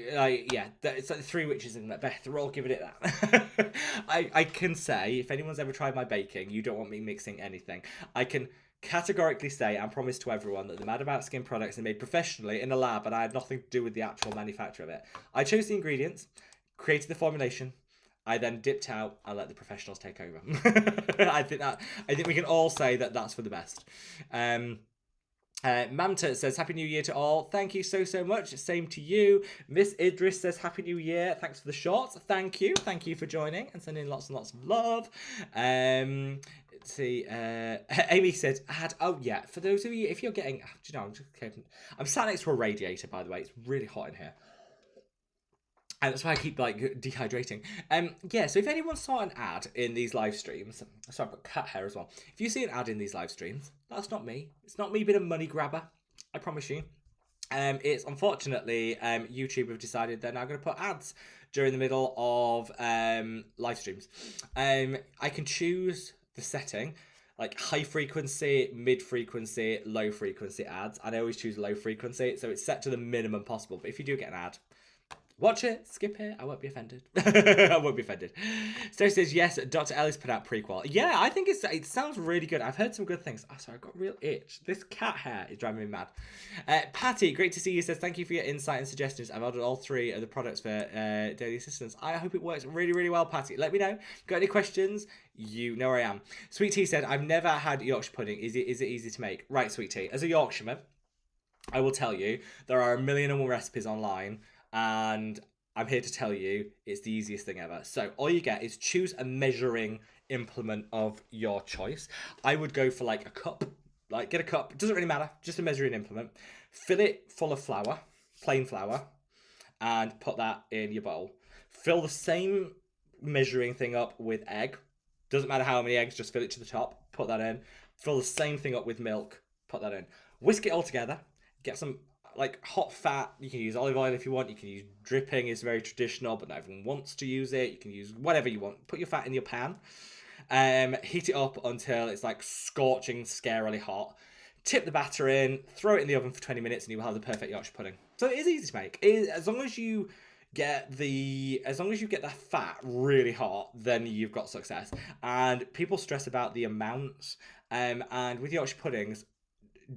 yeah, it's like the Three Witches in Macbeth. We're all giving it that. I can say, if anyone's ever tried my baking, you don't want me mixing anything. I can categorically say and promise to everyone that the Mad About Skin products are made professionally in a lab and I had nothing to do with the actual manufacture of it. I chose the ingredients, created the formulation, I then dipped out and let the professionals take over. I think we can all say that that's for the best. Mamta says, Happy New Year to all. Thank you so much. Same to you. Miss Idris says, Happy New Year. Thanks for the shorts. Thank you. Thank you for joining and sending lots and lots of love. Let's see. Amy said, oh yeah, for those of you, if you're getting, do you know, I'm sat next to a radiator, by the way. It's really hot in here. And that's why I keep like dehydrating. Yeah, so if anyone saw an ad in these live streams, sorry, I've got cat hair as well. If you see an ad in these live streams, that's not me. It's not me being a money grabber. I promise you. It's unfortunately YouTube have decided they're now going to put ads during the middle of live streams. I can choose the setting, like high frequency, mid frequency, low frequency ads, and I always choose low frequency, so it's set to the minimum possible. But if you do get an ad, watch it, skip it, I won't be offended. I won't be offended. Stone says, yes, Dr. Ellis put out prequel. Yeah, I think it sounds really good. I've heard some good things. Oh, sorry, I've got a real itch. This cat hair is driving me mad. Patty, great to see you, says, thank you for your insight and suggestions. I've ordered all 3 of the products for daily assistance. I hope it works really well, Patty. Let me know. Got any questions? You know where I am. Sweet Tea said, I've never had Yorkshire pudding. Is it easy to make? Right, Sweet Tea. As a Yorkshireman, I will tell you, there are 1,000,001 recipes online, and I'm here to tell you it's the easiest thing ever. So all you get is choose a measuring implement of your choice. I would go for like a cup. Like get a cup. It doesn't really matter. Just a measuring implement. Fill it full of flour, plain flour, and put that in your bowl. Fill the same measuring thing up with egg. Doesn't matter how many eggs, just fill it to the top. Put that in. Fill the same thing up with milk. Put that in. Whisk it all together. Get some like hot fat. You can use olive oil if you want. You can use dripping, is very traditional, but not everyone wants to use it. You can use whatever you want. Put your fat in your pan. Heat it up until it's like scorching, scarily hot. Tip the batter in, throw it in the oven for 20 minutes, and you will have the perfect Yorkshire pudding. So it is easy to make. As long as you get the fat really hot, then you've got success. And people stress about the amounts. And with Yorkshire puddings,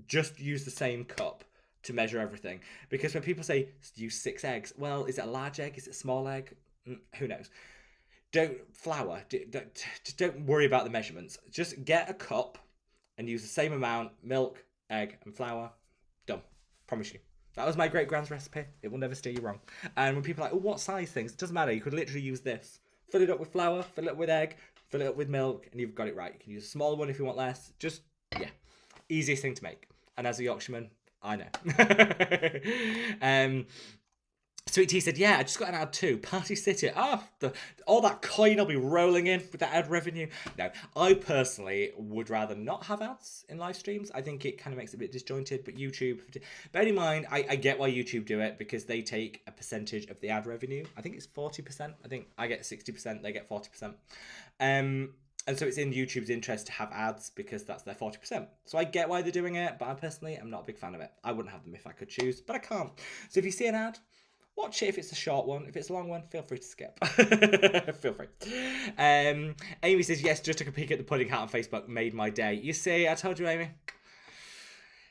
just use the same cup to measure everything, because when people say use 6 eggs, well, is it a large egg, is it a small egg, who knows? Don't worry about the measurements. Just get a cup and use the same amount, milk, egg and flour. Done. Promise you. That was my great grand's recipe. It will never steer you wrong. And when people are like, oh, what size things? It doesn't matter. You could literally use this. Fill it up with flour, fill it up with egg, fill it up with milk, and you've got it right. You can use a smaller one if you want less. Just, yeah, easiest thing to make. And as a Yorkshireman, I know. Sweet Tea said, yeah, I just got an ad too. Party City. All that coin I'll be rolling in with that ad revenue. No, I personally would rather not have ads in live streams. I think it kind of makes it a bit disjointed, but YouTube, bear in mind, I get why YouTube do it because they take a percentage of the ad revenue. I think it's 40%. I think I get 60%, they get 40%. And so it's in YouTube's interest to have ads because that's their 40%. So I get why they're doing it, but I personally am not a big fan of it. I wouldn't have them if I could choose, but I can't. So if you see an ad, watch it if it's a short one. If it's a long one, feel free to skip. Feel free. Amy says, yes, just took a peek at the pudding hat on Facebook. Made my day. You see, I told you, Amy.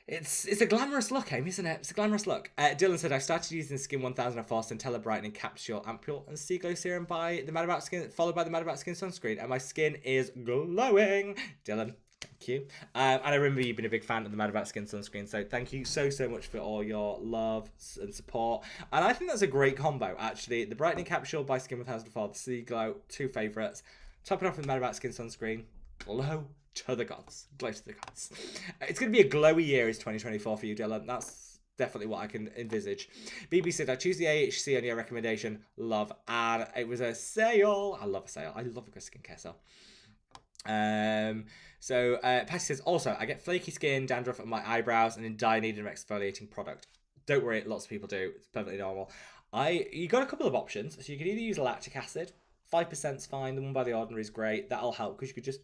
It's a glamorous look, Amy, isn't it? It's a glamorous look. Dylan said, I started using Skin 1004 Centella Brightening Capsule Ampule and Sea Glow Serum by the Mad About Skin, followed by the Mad About Skin Sunscreen, and my skin is glowing. Dylan, thank you. And I remember you've been a big fan of the Mad About Skin sunscreen, so thank you so much for all your love and support. And I think that's a great combo, actually. The Brightening Capsule by Skin 1004, the Sea Glow, 2 favourites. Top it off with the Mad About Skin sunscreen. Glow to the gods. Glow to the gods. It's going to be a glowy year, is 2024 for you, Dylan. That's definitely what I can envisage. BB said, I choose the AHC on your recommendation. Love. And it was a sale. I love a sale. I love a good skincare sale. Patty says, also, I get flaky skin, dandruff on my eyebrows, and in die need an exfoliating product. Don't worry, lots of people do. It's perfectly normal. You got a couple of options. So you can either use lactic acid. 5%'s fine. The one by The Ordinary is great. That'll help because you could just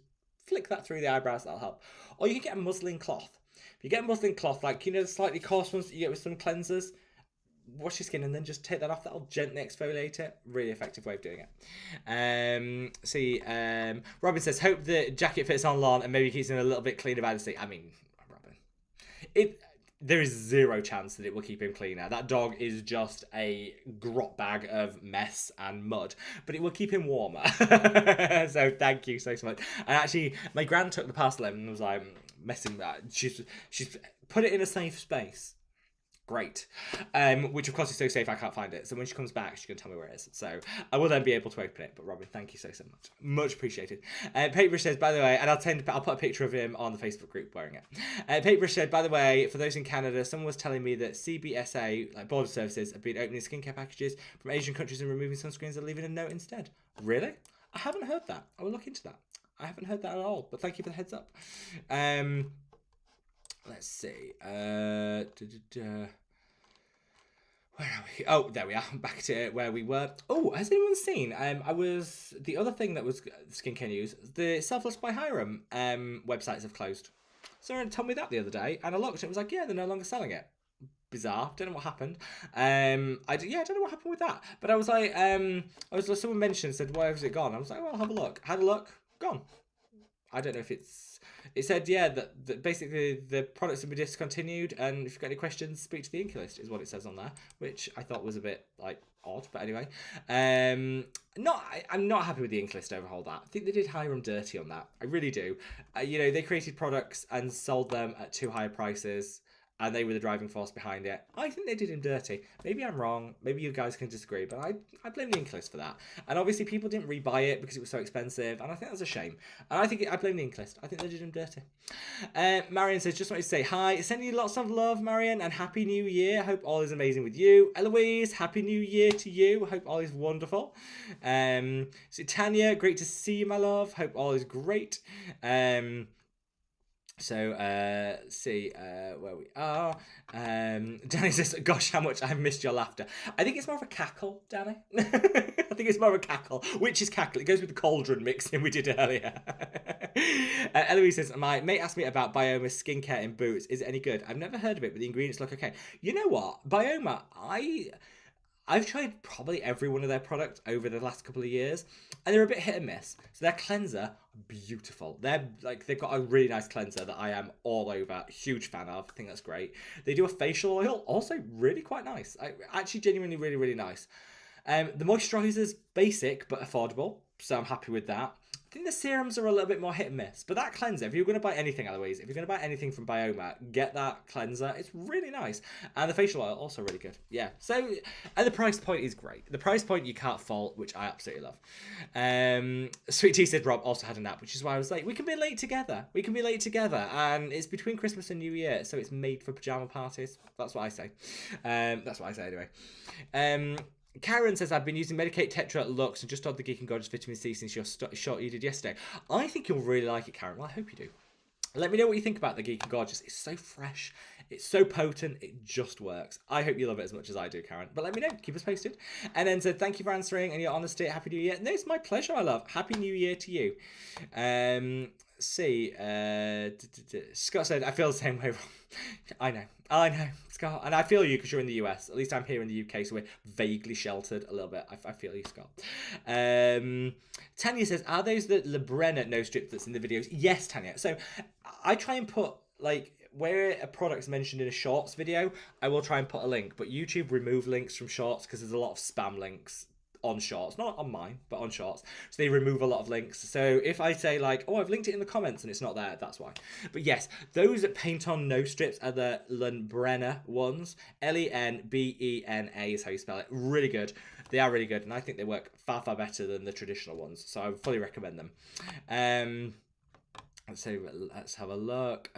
flick that through the eyebrows. That'll help. Or you can get a muslin cloth. If you get a muslin cloth, like, you know, the slightly coarse ones that you get with some cleansers, wash your skin and then just take that off. That'll gently exfoliate it. Really effective way of doing it. Robin says, hope the jacket fits on lawn and maybe keeps him a little bit cleaner by the sea. I mean, Robin, there is zero chance that it will keep him cleaner. That dog is just a grot bag of mess and mud, but it will keep him warmer. So thank you so much. And actually, my gran took the parcel in and was like messing with that. She's put it in a safe space. Great. Which of course is so safe I can't find it. So when she comes back, she's going to tell me where it is. So I will then be able to open it. But Robin, thank you so much. Much appreciated. Paintbrush says, by the way, and I'll put a picture of him on the Facebook group wearing it. Paintbrush said, by the way, for those in Canada, someone was telling me that CBSA, like border services, have been opening skincare packages from Asian countries and removing sunscreens and leaving a note instead. Really? I haven't heard that. I will look into that. I haven't heard that at all. But thank you for the heads up. Let's see. Where are we? Oh, there we are. Back to where we were. Oh, has anyone seen? The other thing that was skincare news. The Selfless by Hiram websites have closed. Someone told me that the other day, and I looked. And it was like, yeah, they're no longer selling it. Bizarre. Don't know what happened. I don't know what happened with that. But I was like, someone mentioned, said, why has it gone? I was like, well, I'll have a look. Had a look. Gone. I don't know if it's. It said, yeah, that basically the products have been discontinued, and if you've got any questions, speak to the Inky List, is what it says on there, which I thought was a bit, like, odd, but anyway. I'm not happy with the Inky List overhaul that. I think they did Hiram dirty on that. I really do. They created products and sold them at too high prices, and they were the driving force behind it. I think they did him dirty. Maybe I'm wrong. Maybe you guys can disagree, but I blame the Inky List for that. And obviously people didn't rebuy it because it was so expensive, and I think that's a shame. And I blame the Inky List. I think they did him dirty. Marion says, just wanted to say hi. Sending you lots of love, Marion, and Happy New Year. Hope all is amazing with you. Eloise, Happy New Year to you. Hope all is wonderful. So Tanya, great to see you, my love. Hope all is great. Where we are. Danny says, gosh, how much I've missed your laughter. I think it's more of a cackle, Danny. I think it's more of a cackle. Which is cackle? It goes with the cauldron mixing we did earlier. Eloise says, my mate asked me about Bioma skincare in boots. Is it any good? I've never heard of it, but the ingredients look okay. You know what? Bioma, I've tried probably every one of their products over the last couple of years, and they're a bit hit and miss. So their cleanser, beautiful. They've got a really nice cleanser that I am all over. Huge fan of. I think that's great. They do a facial oil, also really quite nice. Actually, genuinely really, really nice. The moisturizer's basic but affordable, so I'm happy with that. I think the serums are a little bit more hit and miss, but that cleanser, if you're going to buy anything, Eloise, if you're going to buy anything from Bioma, get that cleanser. It's really nice. And the facial oil, also really good. Yeah, so, and the price point is great. The price point you can't fault, which I absolutely love. Sweet Tea said Rob also had a nap, which is why I was late. We can be late together. We can be late together. And it's between Christmas and New Year, so it's made for pyjama parties. That's what I say. That's what I say anyway. Karen says, I've been using Medicate Tetra Lux and just had the Geek and Gorgeous Vitamin C since your shot you did yesterday. I think you'll really like it, Karen. Well, I hope you do. Let me know what you think about the Geek and Gorgeous. It's so fresh. It's so potent. It just works. I hope you love it as much as I do, Karen. But let me know. Keep us posted. And then said, thank you for answering and your honesty. Happy New Year. No, it's my pleasure, my love. Happy New Year to you. Scott said, I feel the same way. I know, Scott. And I feel you because you're in the US. At least I'm here in the UK, so we're vaguely sheltered a little bit. I feel you, Scott. Tanya says, are those the Lebrenna no strip that's in the videos? Yes, Tanya. So I try and put, like, where a product's mentioned in a shorts video, I will try and put a link. But YouTube remove links from shorts because there's a lot of spam links on shorts, not on mine, but on shorts. So they remove a lot of links. So if I say like, oh, I've linked it in the comments and it's not there, that's why. But yes, those paint on no strips are the Lenbrenna ones. Lenbena is how you spell it. Really good. They are really good, and I think they work far, far better than the traditional ones. So I would fully recommend them. Let's have a look.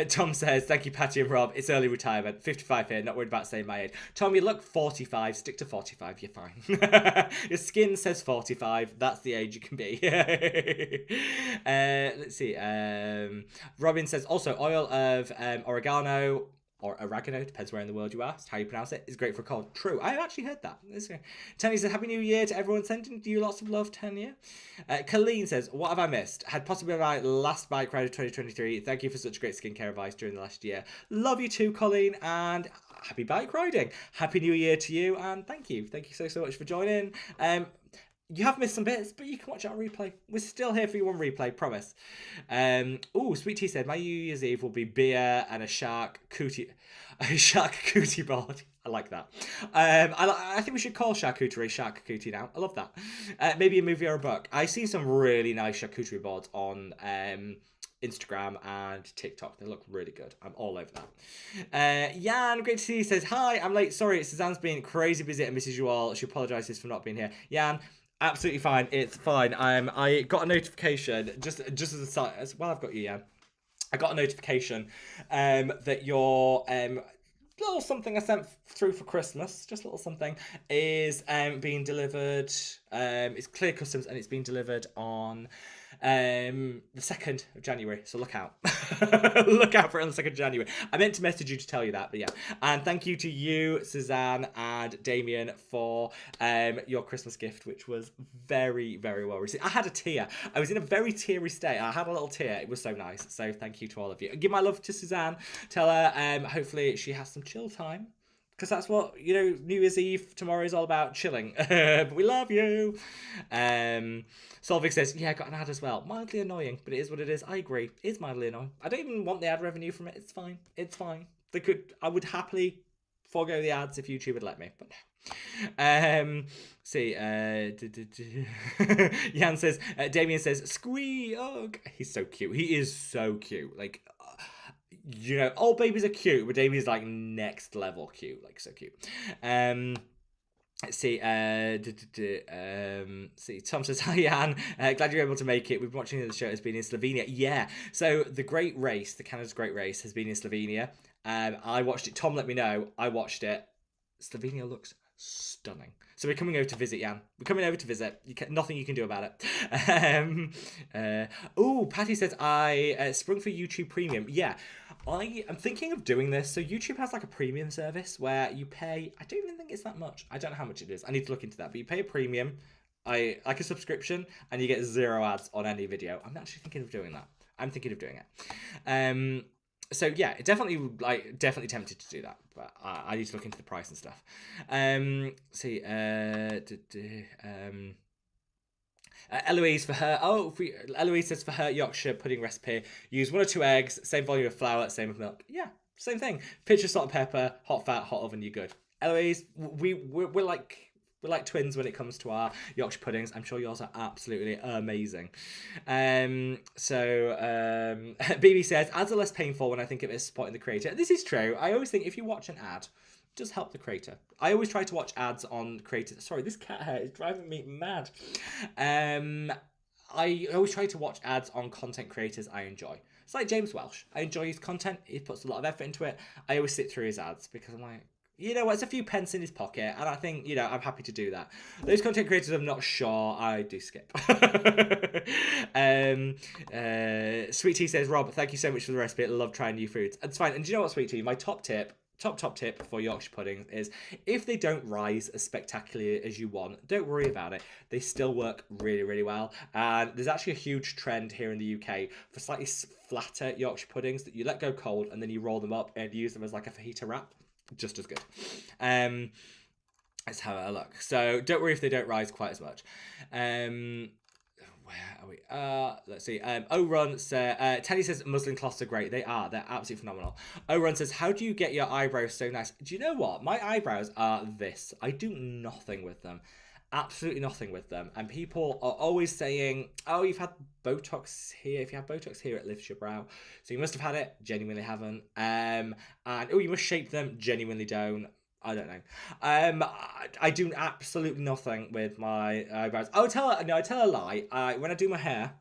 Tom says, thank you, Patty and Rob. It's early retirement. 55 here, not worried about saying my age. Tom, you look 45. Stick to 45. You're fine. Your skin says 45. That's the age you can be. Let's see. Robin says, also, oil of oregano, or oregano, depends where in the world you asked, how you pronounce it, is great for a cold. True, I've actually heard that. Tanya says, Happy New Year to everyone, sending you lots of love, Tanya. Colleen says, what have I missed? Had possibly my last bike ride of 2023. Thank you for such great skincare advice during the last year. Love you too, Colleen, and happy bike riding. Happy New Year to you, and thank you. Thank you so much for joining. You have missed some bits, but you can watch it on replay. We're still here for you on replay, promise. Sweet Tea said, my New Year's Eve will be beer and a shark cootie board. I like that. I think we should call charcuterie charcuterie now. I love that. Maybe a movie or a book. I've seen some really nice charcuterie boards on Instagram and TikTok. They look really good. I'm all over that. Jan, great to see you, says, hi, I'm late. Sorry, Suzanne's been crazy busy and misses you all. She apologises for not being here. Jan, absolutely fine. It's fine. I got a notification just as a side. Well, I've got you, Jan. I got a notification that your little something I sent through for Christmas, just a little something, is being delivered. It's Clear Customs and it's being delivered on the 2nd of January, so look out. Look out for it on the 2nd of January. I meant to message you to tell you that, but yeah. And thank you to you, Suzanne and Damien, for your Christmas gift, which was very, very well received. I had a tear. I was in a very teary state. I had a little tear. It was so nice. So thank you to all of you. Give my love to Suzanne. Tell her hopefully she has some chill time. Because that's what, New Year's Eve tomorrow is all about, chilling. But we love you. Solvik says, yeah, I got an ad as well. Mildly annoying, but it is what it is. I agree. It's mildly annoying. I don't even want the ad revenue from it. It's fine. It's fine. I would happily forego the ads if YouTube would let me. But Jan says, Damien says, squeak. He's so cute. He is so cute. Like, all babies are cute, but Damien's like next level cute, like so cute. Let's see. Tom says, hi, Jan. Glad you're able to make it. We've been watching the show. It's been in Slovenia. Yeah. So the Great Race, the Canada's Great Race, has been in Slovenia. I watched it. Tom let me know. I watched it. Slovenia looks stunning. So we're coming over to visit, Jan. We're coming over to visit. Nothing you can do about it. Patty says, I sprung for YouTube Premium. Yeah, I am thinking of doing this. So YouTube has like a premium service where you pay, I don't even think it's that much. I don't know how much it is. I need to look into that. But you pay a premium, like a subscription, and you get 0 ads on any video. I'm actually thinking of doing that. I'm thinking of doing it. So yeah, definitely tempted to do that, but I need to look into the price and stuff. Eloise Eloise says for her Yorkshire pudding recipe, use 1 or 2 eggs, same volume of flour, same of milk. Yeah, same thing. Pinch of salt and pepper, hot fat, hot oven, you're good. Eloise, we're like twins when it comes to our Yorkshire puddings. I'm sure yours are absolutely amazing. BB says, ads are less painful when I think of it as supporting the creator. This is true. I always think if you watch an ad, just help the creator. I always try to watch ads on creators. Sorry, this cat hair is driving me mad. I always try to watch ads on content creators I enjoy. It's like James Welsh. I enjoy his content. He puts a lot of effort into it. I always sit through his ads because I'm like, you know what, it's a few pence in his pocket, and I think, you know, I'm happy to do that. Those content creators I'm not sure, I do skip. Sweet Tea says, Rob, thank you so much for the recipe. I love trying new foods. It's fine. And do you know what, Sweet Tea? My top tip for Yorkshire puddings is if they don't rise as spectacularly as you want, don't worry about it. They still work really, really well. And there's actually a huge trend here in the UK for slightly flatter Yorkshire puddings that you let go cold and then you roll them up and use them as like a fajita wrap. Just as good. Let's have a look. So don't worry if they don't rise quite as much. Where are we? Let's see. Run says, Teddy says muslin cloths are great. They are. They're absolutely phenomenal. Run says, how do you get your eyebrows so nice? Do you know what? My eyebrows are this. I do nothing with them. Absolutely nothing with them. And people are always saying, oh, you've had Botox here. If you have Botox here, it lifts your brow. So you must have had it. Genuinely haven't. And, oh, you must shape them. Genuinely don't. I don't know. I do absolutely nothing with my eyebrows. I tell a lie. When I do my hair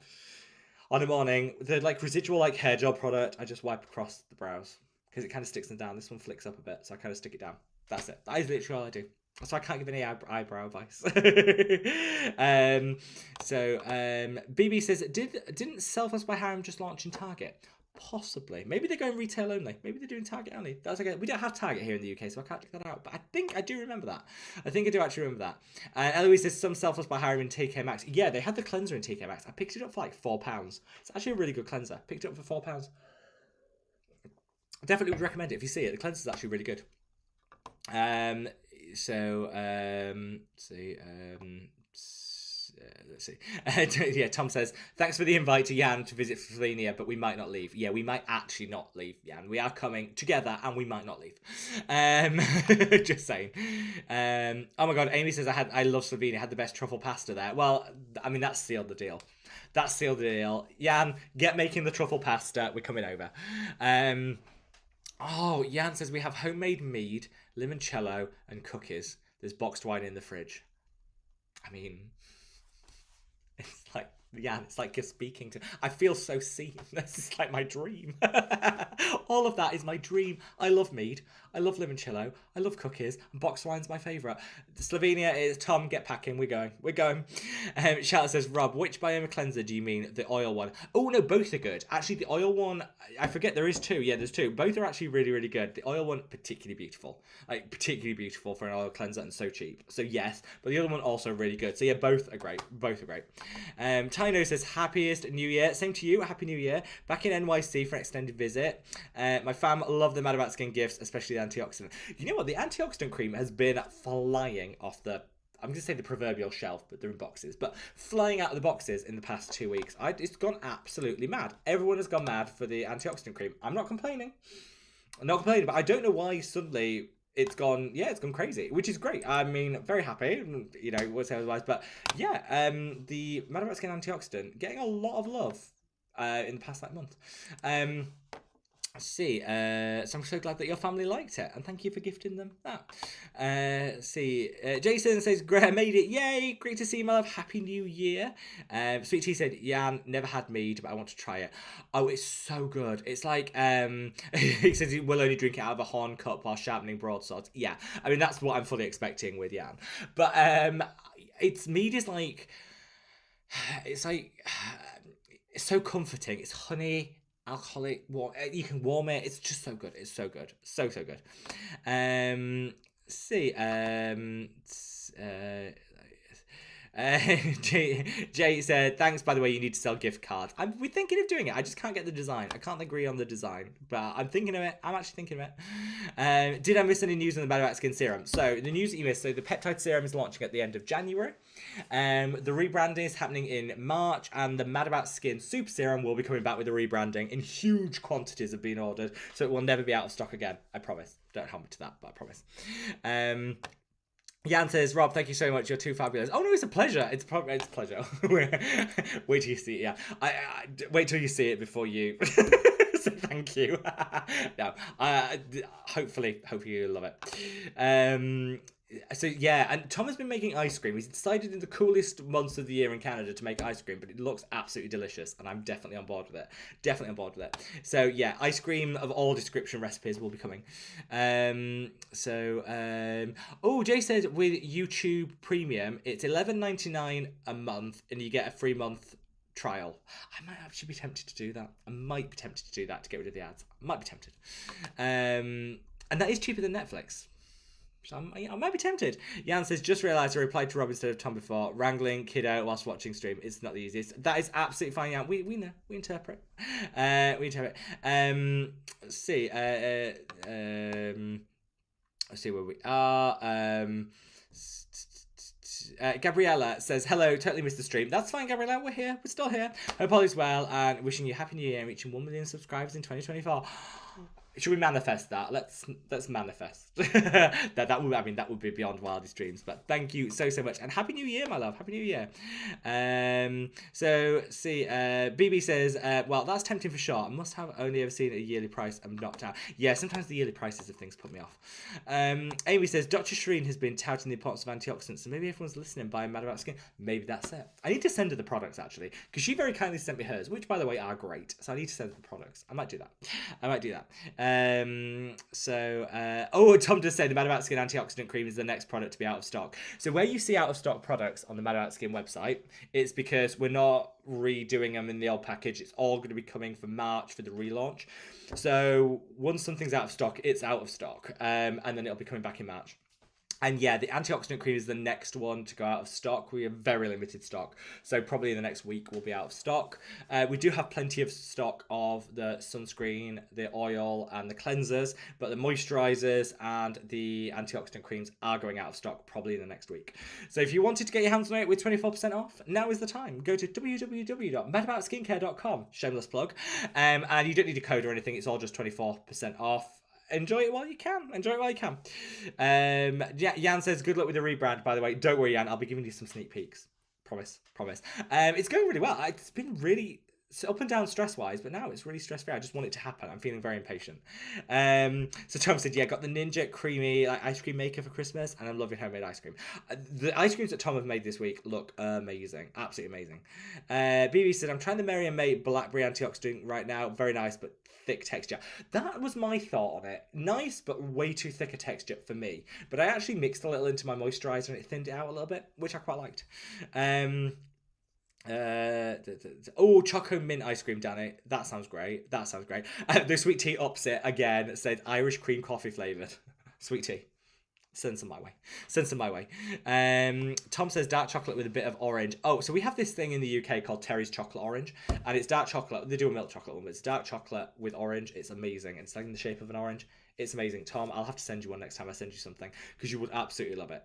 on the morning, the like residual like hair gel product, I just wipe across the brows because it kind of sticks them down. This one flicks up a bit, so I kind of stick it down. That's it. That is literally all I do. So I can't give any eyebrow advice. BB says, didn't Selfless by Harem just launch in Target? Possibly. Maybe they're going retail only. Maybe they're doing Target only. That's okay. We don't have Target here in the UK, so I can't check that out. But I think I do remember that. I think I do actually remember that. Eloise says, some Selfless by Harem in TK Maxx. Yeah, they had the cleanser in TK Maxx. I picked it up for like £4. It's actually a really good cleanser. Picked it up for £4. I definitely would recommend it if you see it. The cleanser is actually really good. Let's see. Yeah, Tom says, thanks for the invite to Jan to visit Slovenia, but we might not leave. Yeah, we might actually not leave, Jan. We are coming together and we might not leave. Just saying. Oh my god, Amy says, I love Slovenia, had the best truffle pasta there. Well, I mean, that's sealed the deal. That's sealed the deal. Jan, get making the truffle pasta. We're coming over. Oh, Jan says we have homemade mead, limoncello, and cookies. There's boxed wine in the fridge. I mean, it's like, Jan, it's like you're speaking to... I feel so seen. This is like my dream. All of that is my dream. I love mead. I love limoncello. I love cookies. And boxed wine's my favourite. Slovenia is... Tom, get packing. We're going. We're going. Charlotte says, Rob, which biome cleanser do you mean? The oil one? Oh, no, both are good. Actually, the oil one... I forget there is two. Yeah, there's two. Both are actually really, really good. The oil one, particularly beautiful. Like, particularly beautiful for an oil cleanser and so cheap. So, yes. But the other one also really good. So, yeah, both are great. Both are great. Tino says, happiest New Year. Same to you. Happy New Year. Back in NYC for an extended visit. My fam love the Mad About Skin gifts, especially the antioxidant. You know what? The antioxidant cream has been flying off the... I'm going to say the proverbial shelf, but they're in boxes. But flying out of the boxes in the past 2 weeks. It's gone absolutely mad. Everyone has gone mad for the antioxidant cream. I'm not complaining. But I don't know why suddenly it's gone crazy, which is great. I mean, very happy, you know, what's otherwise. But yeah, the Mad About Skin antioxidant getting a lot of love in the past like month. Let's see. So I'm so glad that your family liked it, and thank you for gifting them that. Let's see. Jason says, Graham made it. Yay! Great to see you, my love. Happy New Year. Sweet Tea said, Jan, never had mead, but I want to try it. Oh, it's so good. It's like, he says he will only drink it out of a horn cup while sharpening broadswords. Yeah, I mean, that's what I'm fully expecting with Jan. But it's mead is like, it's so comforting. It's honey, alcoholic, warm. You can warm it. It's just so good. It's so good. So good. Jay said, thanks, by the way, you need to sell gift cards. We're thinking of doing it. I just can't get the design. I can't agree on the design, but I'm thinking of it. I'm actually thinking of it. Did I miss any news on the Mad About Skin serum? So the news that you missed, so the peptide serum is launching at the end of January. The rebranding is happening in March, and the Mad About Skin super serum will be coming back with the rebranding in huge quantities have been ordered, so it will never be out of stock again. I promise. Don't hold me to that, but I promise. Jan says, Rob, thank you so much. You're too fabulous. Oh no, it's a pleasure. It's a pleasure. Wait till you see it. Yeah, wait till you see it before you. So thank you. No, hopefully you love it. So yeah, and Tom has been making ice cream. He's decided in the coolest months of the year in Canada to make ice cream, but it looks absolutely delicious, and I'm definitely on board with it. Definitely on board with it. So yeah, ice cream of all description recipes will be coming. Oh, Jay says with YouTube Premium, it's $11.99 a month, and you get a 3-month trial. I might actually be tempted to do that. I might be tempted to do that to get rid of the ads. I might be tempted. And that is cheaper than Netflix. So I might be tempted. Jan says, just realised I replied to Rob instead of Tom before. Wrangling kid out whilst watching stream. It's not the easiest. That is absolutely fine, Jan. We know. We interpret. Let's see. Let's see where we are. Gabriella says, hello, totally missed the stream. That's fine, Gabriella. We're here. We're still here. Hope all is well, and wishing you a happy new year and reaching 1 million subscribers in 2024. Should we manifest that? Let's manifest. that would be beyond wildest dreams. But thank you so much, and happy new year, my love. Happy new year. BB says, well, that's tempting for sure. I must have only ever seen a yearly price. I'm knocked out. Yeah, sometimes the yearly prices of things put me off. Amy says, Dr. Shireen has been touting the importance of antioxidants, so maybe everyone's listening by Mad About Skin. Maybe that's it. I need to send her the products actually, because she very kindly sent me hers, which by the way are great. So I need to send her the products. I might do that. Tom just said the Mad About Skin antioxidant cream is the next product to be out of stock. So where you see out of stock products on the Mad About Skin website, it's because we're not redoing them in the old package. It's all going to be coming for March for the relaunch. So once something's out of stock, it's out of stock, and then it'll be coming back in March. And yeah, the antioxidant cream is the next one to go out of stock. We have very limited stock. So probably in the next week we'll be out of stock. We do have plenty of stock of the sunscreen, the oil and the cleansers, but the moisturizers and the antioxidant creams are going out of stock probably in the next week. So if you wanted to get your hands on it with 24% off, now is the time. Go to www.madaboutsskincare.com, shameless plug. And you don't need a code or anything. It's all just 24% off. Enjoy it while you can. Jan says, good luck with the rebrand, by the way. Don't worry, Jan. I'll be giving you some sneak peeks. Promise. It's going really well. It's been really up and down stress-wise, but now it's really stress-free. I just want it to happen. I'm feeling very impatient. So Tom said, yeah, got the Ninja Creamy ice cream maker for Christmas, and I'm loving homemade ice cream. The ice creams that Tom have made this week look amazing. Absolutely amazing. BB said, I'm trying the Mary & May Blackberry Antioxidant right now. Very nice, but thick texture. That was my thought on it. Nice, but way too thick a texture for me. But I actually mixed a little into my moisturizer and it thinned it out a little bit, which I quite liked. Choco mint ice cream, Danny. That sounds great. The sweet tea opposite again said Irish cream coffee flavoured. Sweet tea. Send some my way. Tom says dark chocolate with a bit of orange. Oh, so we have this thing in the UK called Terry's Chocolate Orange, and it's dark chocolate. They do a milk chocolate one, but it's dark chocolate with orange. It's amazing. It's like in the shape of an orange. It's amazing. Tom, I'll have to send you one next time I send you something, because you would absolutely love it.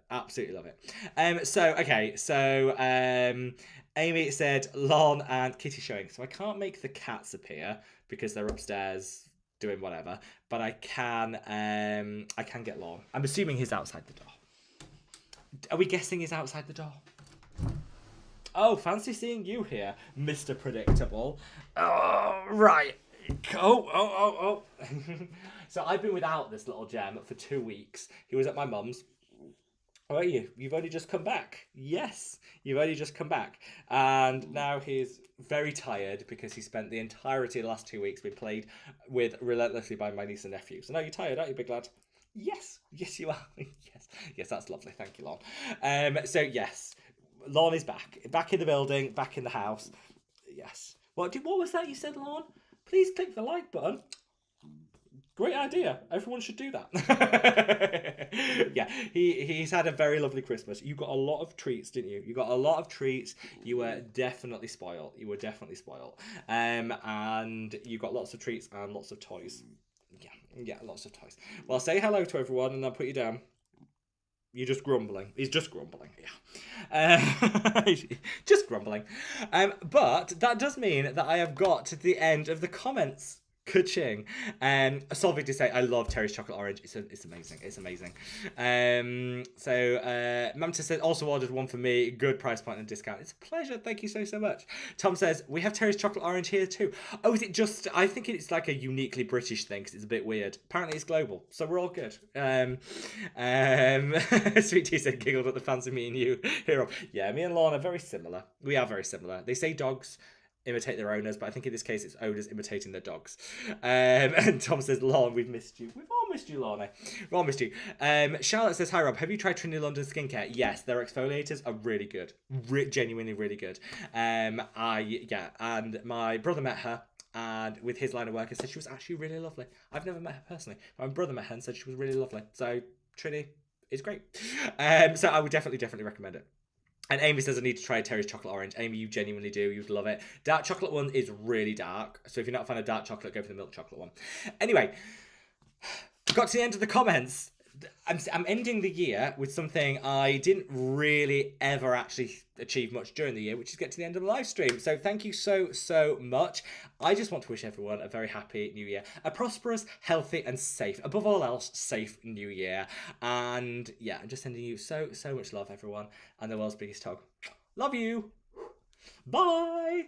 Amy said Lon and Kitty showing. So I can't make the cats appear because they're upstairs doing whatever, but I can get Lon. I'm assuming he's outside the door. Are we guessing he's outside the door? Oh, fancy seeing you here, Mr. Predictable. Oh, right. Oh. So I've been without this little gem for 2 weeks. He was at my mum's. How are you? You've only just come back. Yes, you've only just come back. And now he's very tired because he spent the entirety of the last 2 weeks being played with relentlessly by my niece and nephew. So now you're tired, aren't you, big lad? Yes, you are. Yes, that's lovely. Thank you, Lon. So yes, Lon is back in the building, back in the house. Yes. What was that you said, Lon? Please click the like button. Great idea. Everyone should do that. Yeah, he's had a very lovely Christmas. You got a lot of treats, didn't you? You got a lot of treats. You were definitely spoiled. You were definitely spoiled. And you got lots of treats and lots of toys. Yeah, lots of toys. Well, say hello to everyone and I'll put you down. You're just grumbling. He's just grumbling. Yeah. Just grumbling. But that does mean that I have got to the end of the comments. Ka-ching. Solvig to say, I love Terry's chocolate orange. It's amazing. It's amazing. So Mamta says, also ordered one for me. Good price point and discount. It's a pleasure. Thank you so much. Tom says, we have Terry's chocolate orange here too. Oh, is it just, I think it's like a uniquely British thing because it's a bit weird. Apparently it's global. So we're all good. Sweet Tea said, giggled at the fancy me and you hero. Yeah, me and Lorna are very similar. We are very similar. They say dogs imitate their owners, but I think in this case it's owners imitating their dogs. And Tom says, Lorna, we've missed you. We've all missed you, Lorna. We've all missed you. Charlotte says, hi Rob, have you tried Trinity London Skincare? Yes, their exfoliators are really good. Genuinely really good. And my brother met her, and with his line of work, he said she was actually really lovely. I've never met her personally. My brother met her and said she was really lovely. So Trini is great. So I would definitely recommend it. And Amy says, I need to try Terry's chocolate orange. Amy, you genuinely do. You'd love it. Dark chocolate one is really dark. So if you're not a fan of dark chocolate, go for the milk chocolate one. Anyway, got to the end of the comments. I'm ending the year with something I didn't really ever actually achieve much during the year, which is get to the end of the live stream. So thank you so much. I just want to wish everyone a very happy new year, a prosperous, healthy and safe, above all else, safe new year. And yeah, I'm just sending you so much love, everyone, and the world's biggest hug. Love you. Bye.